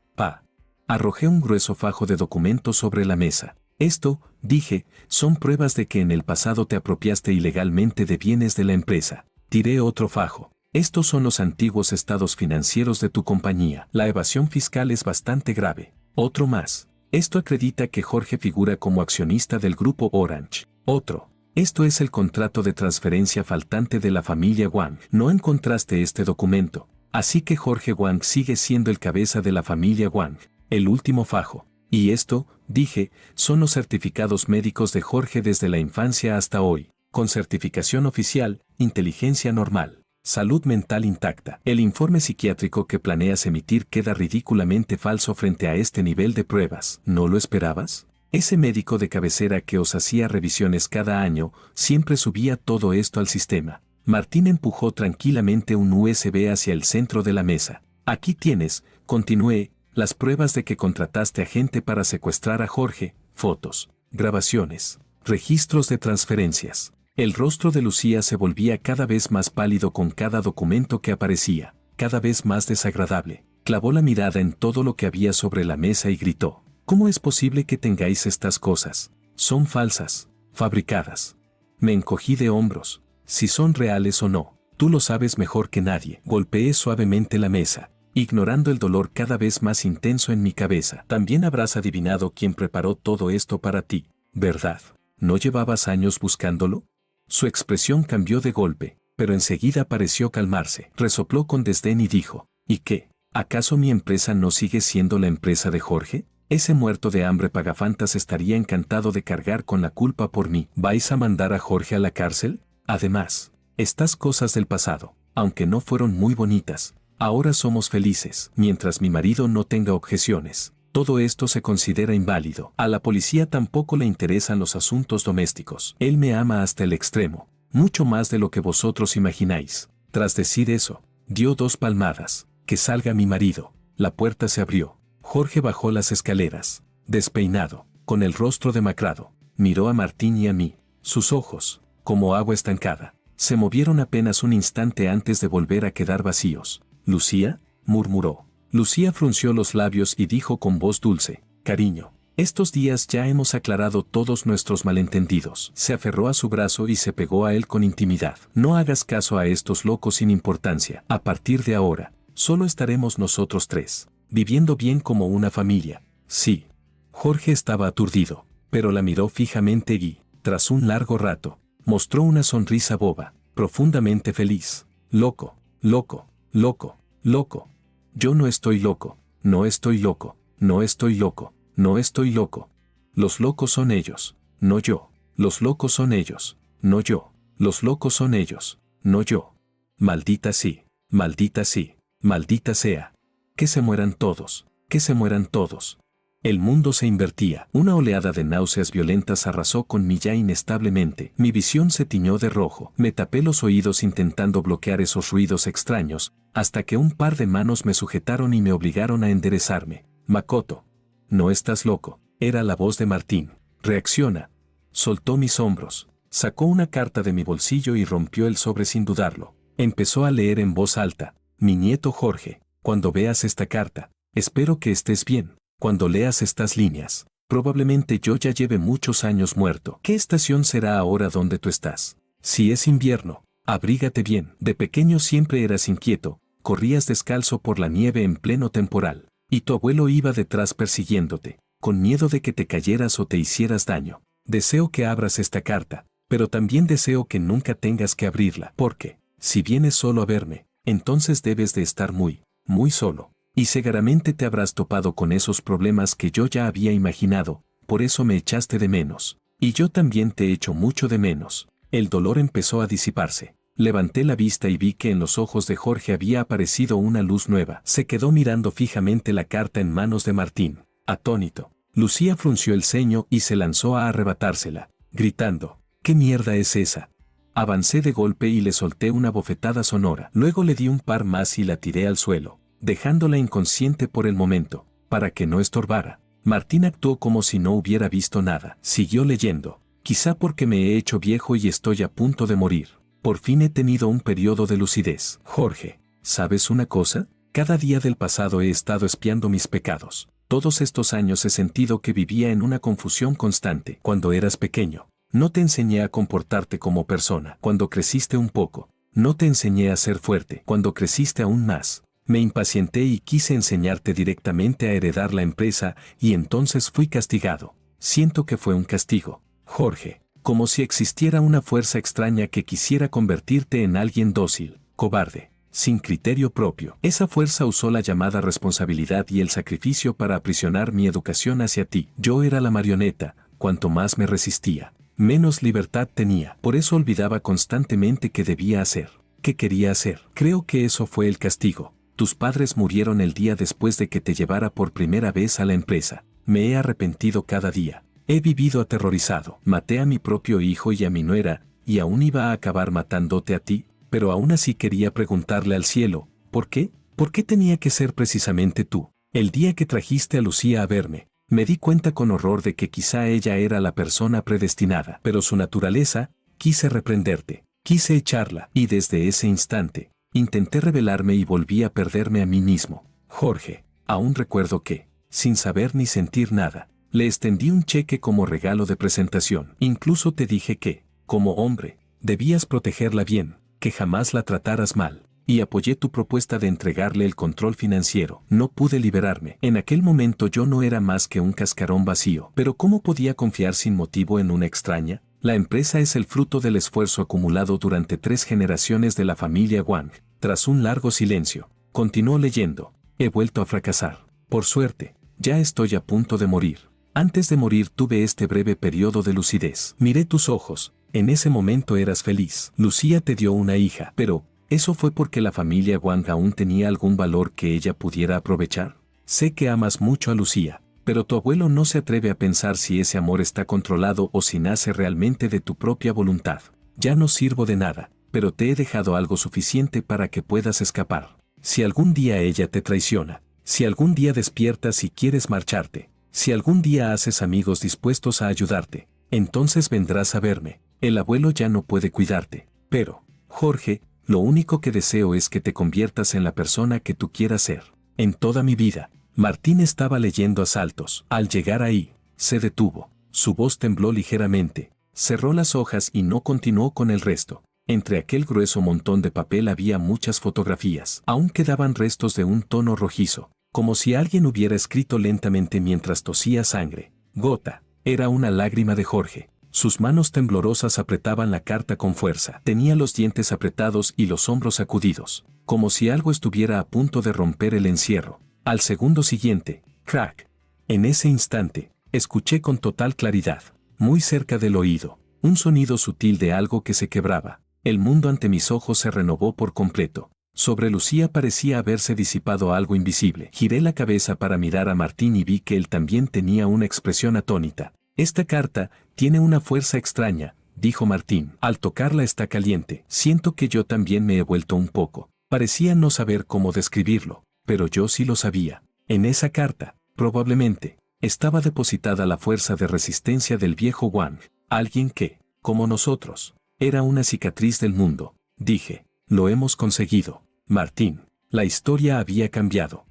Arrojé un grueso fajo de documentos sobre la mesa. Esto, dije, son pruebas de que en el pasado te apropiaste ilegalmente de bienes de la empresa. Tiré otro fajo. Estos son los antiguos estados financieros de tu compañía. La evasión fiscal es bastante grave. Otro más. Esto acredita que Jorge figura como accionista del grupo Orange. Otro. Esto es el contrato de transferencia faltante de la familia Wang. No encontraste este documento. Así que Jorge Wang sigue siendo el cabeza de la familia Wang. El último fajo. Y esto, dije, son los certificados médicos de Jorge desde la infancia hasta hoy. Con certificación oficial, inteligencia normal, salud mental intacta. El informe psiquiátrico que planeas emitir queda ridículamente falso frente a este nivel de pruebas. ¿No lo esperabas? Ese médico de cabecera que os hacía revisiones cada año, siempre subía todo esto al sistema. Martín empujó tranquilamente un USB hacia el centro de la mesa. Aquí tienes, continué, las pruebas de que contrataste a gente para secuestrar a Jorge, fotos, grabaciones, registros de transferencias. El rostro de Lucía se volvía cada vez más pálido con cada documento que aparecía, cada vez más desagradable. Clavó la mirada en todo lo que había sobre la mesa y gritó. ¿Cómo es posible que tengáis estas cosas? Son falsas, fabricadas. Me encogí de hombros. Si son reales o no, tú lo sabes mejor que nadie. Golpeé suavemente la mesa, ignorando el dolor cada vez más intenso en mi cabeza. También habrás adivinado quién preparó todo esto para ti, ¿verdad? ¿No llevabas años buscándolo? Su expresión cambió de golpe, pero enseguida pareció calmarse. Resopló con desdén y dijo, ¿y qué? ¿Acaso mi empresa no sigue siendo la empresa de Jorge? Ese muerto de hambre pagafantas estaría encantado de cargar con la culpa por mí. ¿Vais a mandar a Jorge a la cárcel? Además, estas cosas del pasado, aunque no fueron muy bonitas, ahora somos felices. Mientras mi marido no tenga objeciones, todo esto se considera inválido. A la policía tampoco le interesan los asuntos domésticos. Él me ama hasta el extremo, mucho más de lo que vosotros imagináis. Tras decir eso, dio 2 palmadas. Que salga mi marido. La puerta se abrió. Jorge bajó las escaleras, despeinado, con el rostro demacrado. Miró a Martín y a mí. Sus ojos, como agua estancada, se movieron apenas un instante antes de volver a quedar vacíos. «¿Lucía?», murmuró. Lucía frunció los labios y dijo con voz dulce, cariño. Estos días ya hemos aclarado todos nuestros malentendidos. Se aferró a su brazo y se pegó a él con intimidad. No hagas caso a estos locos sin importancia. A partir de ahora, solo estaremos nosotros tres, viviendo bien como una familia. Sí. Jorge estaba aturdido, pero la miró fijamente y, tras un largo rato, mostró una sonrisa boba, profundamente feliz. Loco, loco, loco, loco. Yo no estoy loco, no estoy loco, no estoy loco. No estoy loco. Los locos son ellos, no yo. Los locos son ellos, no yo. Los locos son ellos, no yo. Maldita sí, maldita sí, maldita sea. Que se mueran todos, que se mueran todos. El mundo se invertía. Una oleada de náuseas violentas arrasó con mí ya inestablemente. Mi visión se tiñó de rojo. Me tapé los oídos intentando bloquear esos ruidos extraños, hasta que un par de manos me sujetaron y me obligaron a enderezarme. Makoto. No estás loco, era la voz de Martín. Reacciona. Soltó mis hombros, sacó una carta de mi bolsillo y rompió el sobre sin dudarlo. Empezó a leer en voz alta. Mi nieto Jorge, cuando veas esta carta, espero que estés bien. Cuando leas estas líneas, probablemente yo ya lleve muchos años muerto. ¿Qué estación será ahora donde tú estás? Si es invierno, abrígate bien. De pequeño siempre eras inquieto, corrías descalzo por la nieve en pleno temporal. Y tu abuelo iba detrás persiguiéndote, con miedo de que te cayeras o te hicieras daño. Deseo que abras esta carta, pero también deseo que nunca tengas que abrirla, porque, si vienes solo a verme, entonces debes de estar muy, muy solo. Y seguramente te habrás topado con esos problemas que yo ya había imaginado, por eso me echaste de menos. Y yo también te echo mucho de menos. El dolor empezó a disiparse. Levanté la vista y vi que en los ojos de Jorge había aparecido una luz nueva. Se quedó mirando fijamente la carta en manos de Martín, atónito. Lucía frunció el ceño y se lanzó a arrebatársela, gritando, ¿qué mierda es esa? Avancé de golpe y le solté una bofetada sonora. Luego le di un par más y la tiré al suelo, dejándola inconsciente por el momento, para que no estorbara. Martín actuó como si no hubiera visto nada. Siguió leyendo, quizá porque me he hecho viejo y estoy a punto de morir. Por fin he tenido un periodo de lucidez. Jorge, ¿sabes una cosa? Cada día del pasado he estado espiando mis pecados. Todos estos años he sentido que vivía en una confusión constante. Cuando eras pequeño, no te enseñé a comportarte como persona. Cuando creciste un poco, no te enseñé a ser fuerte. Cuando creciste aún más, me impacienté y quise enseñarte directamente a heredar la empresa y entonces fui castigado. Siento que fue un castigo. Jorge. Como si existiera una fuerza extraña que quisiera convertirte en alguien dócil, cobarde, sin criterio propio. Esa fuerza usó la llamada responsabilidad y el sacrificio para aprisionar mi educación hacia ti. Yo era la marioneta, cuanto más me resistía, menos libertad tenía. Por eso olvidaba constantemente qué debía hacer, qué quería hacer. Creo que eso fue el castigo. Tus padres murieron el día después de que te llevara por primera vez a la empresa. Me he arrepentido cada día. He vivido aterrorizado. Maté a mi propio hijo y a mi nuera, y aún iba a acabar matándote a ti, pero aún así quería preguntarle al cielo, ¿por qué? ¿Por qué tenía que ser precisamente tú? El día que trajiste a Lucía a verme, me di cuenta con horror de que quizá ella era la persona predestinada, pero su naturaleza, quise reprenderte, quise echarla, y desde ese instante, intenté rebelarme y volví a perderme a mí mismo. Jorge, aún recuerdo que, sin saber ni sentir nada, le extendí un cheque como regalo de presentación. Incluso te dije que, como hombre, debías protegerla bien, que jamás la trataras mal, y apoyé tu propuesta de entregarle el control financiero. No pude liberarme. En aquel momento yo no era más que un cascarón vacío. Pero ¿cómo podía confiar sin motivo en una extraña? La empresa es el fruto del esfuerzo acumulado durante 3 generaciones de la familia Wang. Tras un largo silencio, continuó leyendo. He vuelto a fracasar. Por suerte, ya estoy a punto de morir. Antes de morir tuve este breve periodo de lucidez. Miré tus ojos. En ese momento eras feliz. Lucía te dio una hija, pero ¿eso fue porque la familia Wang aún tenía algún valor que ella pudiera aprovechar? Sé que amas mucho a Lucía, pero tu abuelo no se atreve a pensar si ese amor está controlado o si nace realmente de tu propia voluntad. Ya no sirvo de nada, pero te he dejado algo suficiente para que puedas escapar. Si algún día ella te traiciona, si algún día despiertas y quieres marcharte, si algún día haces amigos dispuestos a ayudarte, entonces vendrás a verme. El abuelo ya no puede cuidarte. Pero, Jorge, lo único que deseo es que te conviertas en la persona que tú quieras ser. en toda mi vida. Martín estaba leyendo Asaltos. Al llegar ahí, se detuvo. Su voz tembló ligeramente, cerró las hojas y no continuó con el resto. Entre aquel grueso montón de papel había muchas fotografías. Aún quedaban restos de un tono rojizo, como si alguien hubiera escrito lentamente mientras tosía sangre. Gota. Era una lágrima de Jorge. Sus manos temblorosas apretaban la carta con fuerza. Tenía los dientes apretados y los hombros sacudidos, como si algo estuviera a punto de romper el encierro. Al segundo siguiente, crack. En ese instante, escuché con total claridad, muy cerca del oído, un sonido sutil de algo que se quebraba. El mundo ante mis ojos se renovó por completo. Sobre Lucía parecía haberse disipado algo invisible. Giré la cabeza para mirar a Martín y vi que él también tenía una expresión atónita. Esta carta tiene una fuerza extraña, dijo Martín. Al tocarla está caliente. Siento que yo también me he vuelto un poco. Parecía no saber cómo describirlo, pero yo sí lo sabía. En esa carta, probablemente, estaba depositada la fuerza de resistencia del viejo Wang, alguien que, como nosotros, era una cicatriz del mundo. Dije, lo hemos conseguido, Martín. La historia había cambiado.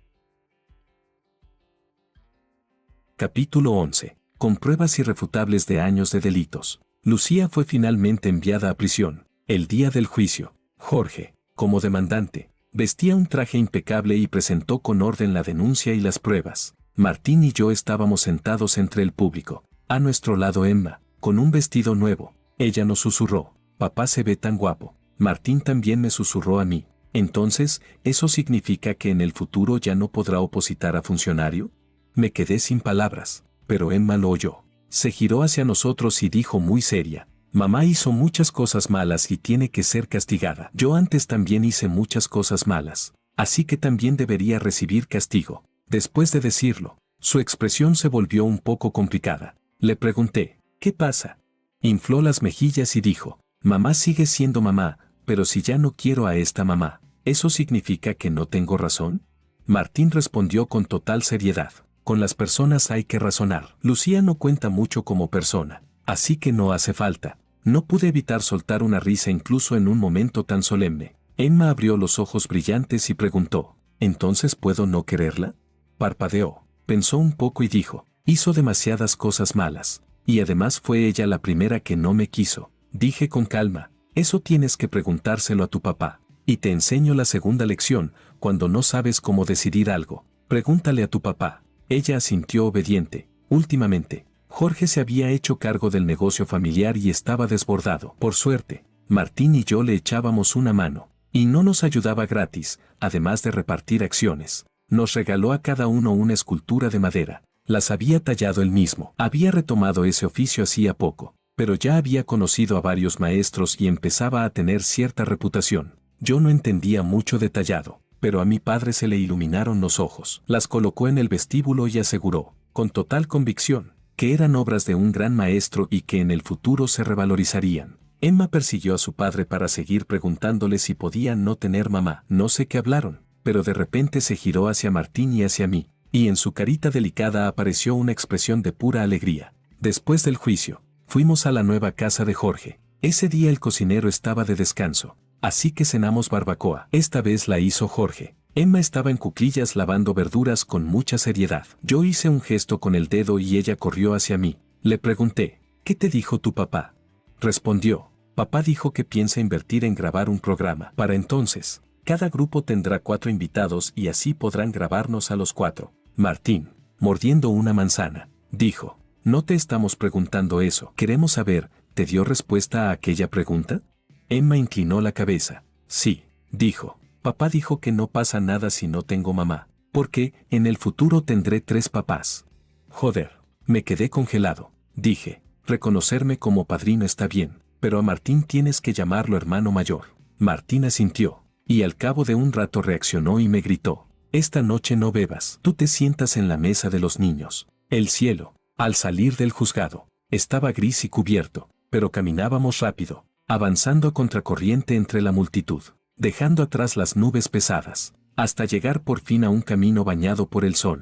Capítulo 11. Con pruebas irrefutables de años de delitos. Lucía fue finalmente enviada a prisión. El día del juicio, Jorge, como demandante, vestía un traje impecable y presentó con orden la denuncia y las pruebas. Martín y yo estábamos sentados entre el público. A nuestro lado Emma, con un vestido nuevo. Ella nos susurró, papá se ve tan guapo. Martín también me susurró a mí. Entonces, ¿eso significa que en el futuro ya no podrá opositar a funcionario? Me quedé sin palabras, pero Emma lo oyó. Se giró hacia nosotros y dijo muy seria, mamá hizo muchas cosas malas y tiene que ser castigada. Yo antes también hice muchas cosas malas, así que también debería recibir castigo. Después de decirlo, su expresión se volvió un poco complicada. Le pregunté, ¿qué pasa? Infló las mejillas y dijo, mamá sigue siendo mamá, pero si ya no quiero a esta mamá, ¿eso significa que no tengo razón? Martín respondió con total seriedad, con las personas hay que razonar. Lucía no cuenta mucho como persona, así que no hace falta. No pude evitar soltar una risa incluso en un momento tan solemne. Emma abrió los ojos brillantes y preguntó, ¿entonces puedo no quererla? Parpadeó, pensó un poco y dijo, hizo demasiadas cosas malas, y además fue ella la primera que no me quiso. Dije con calma, eso tienes que preguntárselo a tu papá. Y te enseño la segunda lección, cuando no sabes cómo decidir algo, pregúntale a tu papá. Ella asintió obediente. Últimamente, Jorge se había hecho cargo del negocio familiar y estaba desbordado. Por suerte, Martín y yo le echábamos una mano, y no nos ayudaba gratis, además de repartir acciones. Nos regaló a cada uno una escultura de madera. Las había tallado él mismo. Había retomado ese oficio hacía poco, pero ya había conocido a varios maestros y empezaba a tener cierta reputación. Yo no entendía mucho de tallado, pero a mi padre se le iluminaron los ojos. Las colocó en el vestíbulo y aseguró, con total convicción, que eran obras de un gran maestro y que en el futuro se revalorizarían. Emma persiguió a su padre para seguir preguntándole si podían no tener mamá. No sé qué hablaron, pero de repente se giró hacia Martín y hacia mí, y en su carita delicada apareció una expresión de pura alegría. Después del juicio, fuimos a la nueva casa de Jorge. Ese día el cocinero estaba de descanso, así que cenamos barbacoa. Esta vez la hizo Jorge. Emma estaba en cuclillas lavando verduras con mucha seriedad. Yo hice un gesto con el dedo y ella corrió hacia mí. Le pregunté, ¿qué te dijo tu papá? Respondió, papá dijo que piensa invertir en grabar un programa. Para entonces, cada grupo tendrá 4 invitados y así podrán grabarnos a los 4. Martín, mordiendo una manzana, dijo, no te estamos preguntando eso. Queremos saber, ¿te dio respuesta a aquella pregunta? Emma inclinó la cabeza. Sí, dijo. Papá dijo que no pasa nada si no tengo mamá, porque en el futuro tendré 3 papás. Joder, me quedé congelado. Dije, reconocerme como padrino está bien, pero a Martín tienes que llamarlo hermano mayor. Martín asintió, y al cabo de un rato reaccionó y me gritó, esta noche no bebas, tú te sientas en la mesa de los niños. El cielo, al salir del juzgado, estaba gris y cubierto, pero caminábamos rápido, avanzando a contracorriente entre la multitud, dejando atrás las nubes pesadas, hasta llegar por fin a un camino bañado por el sol.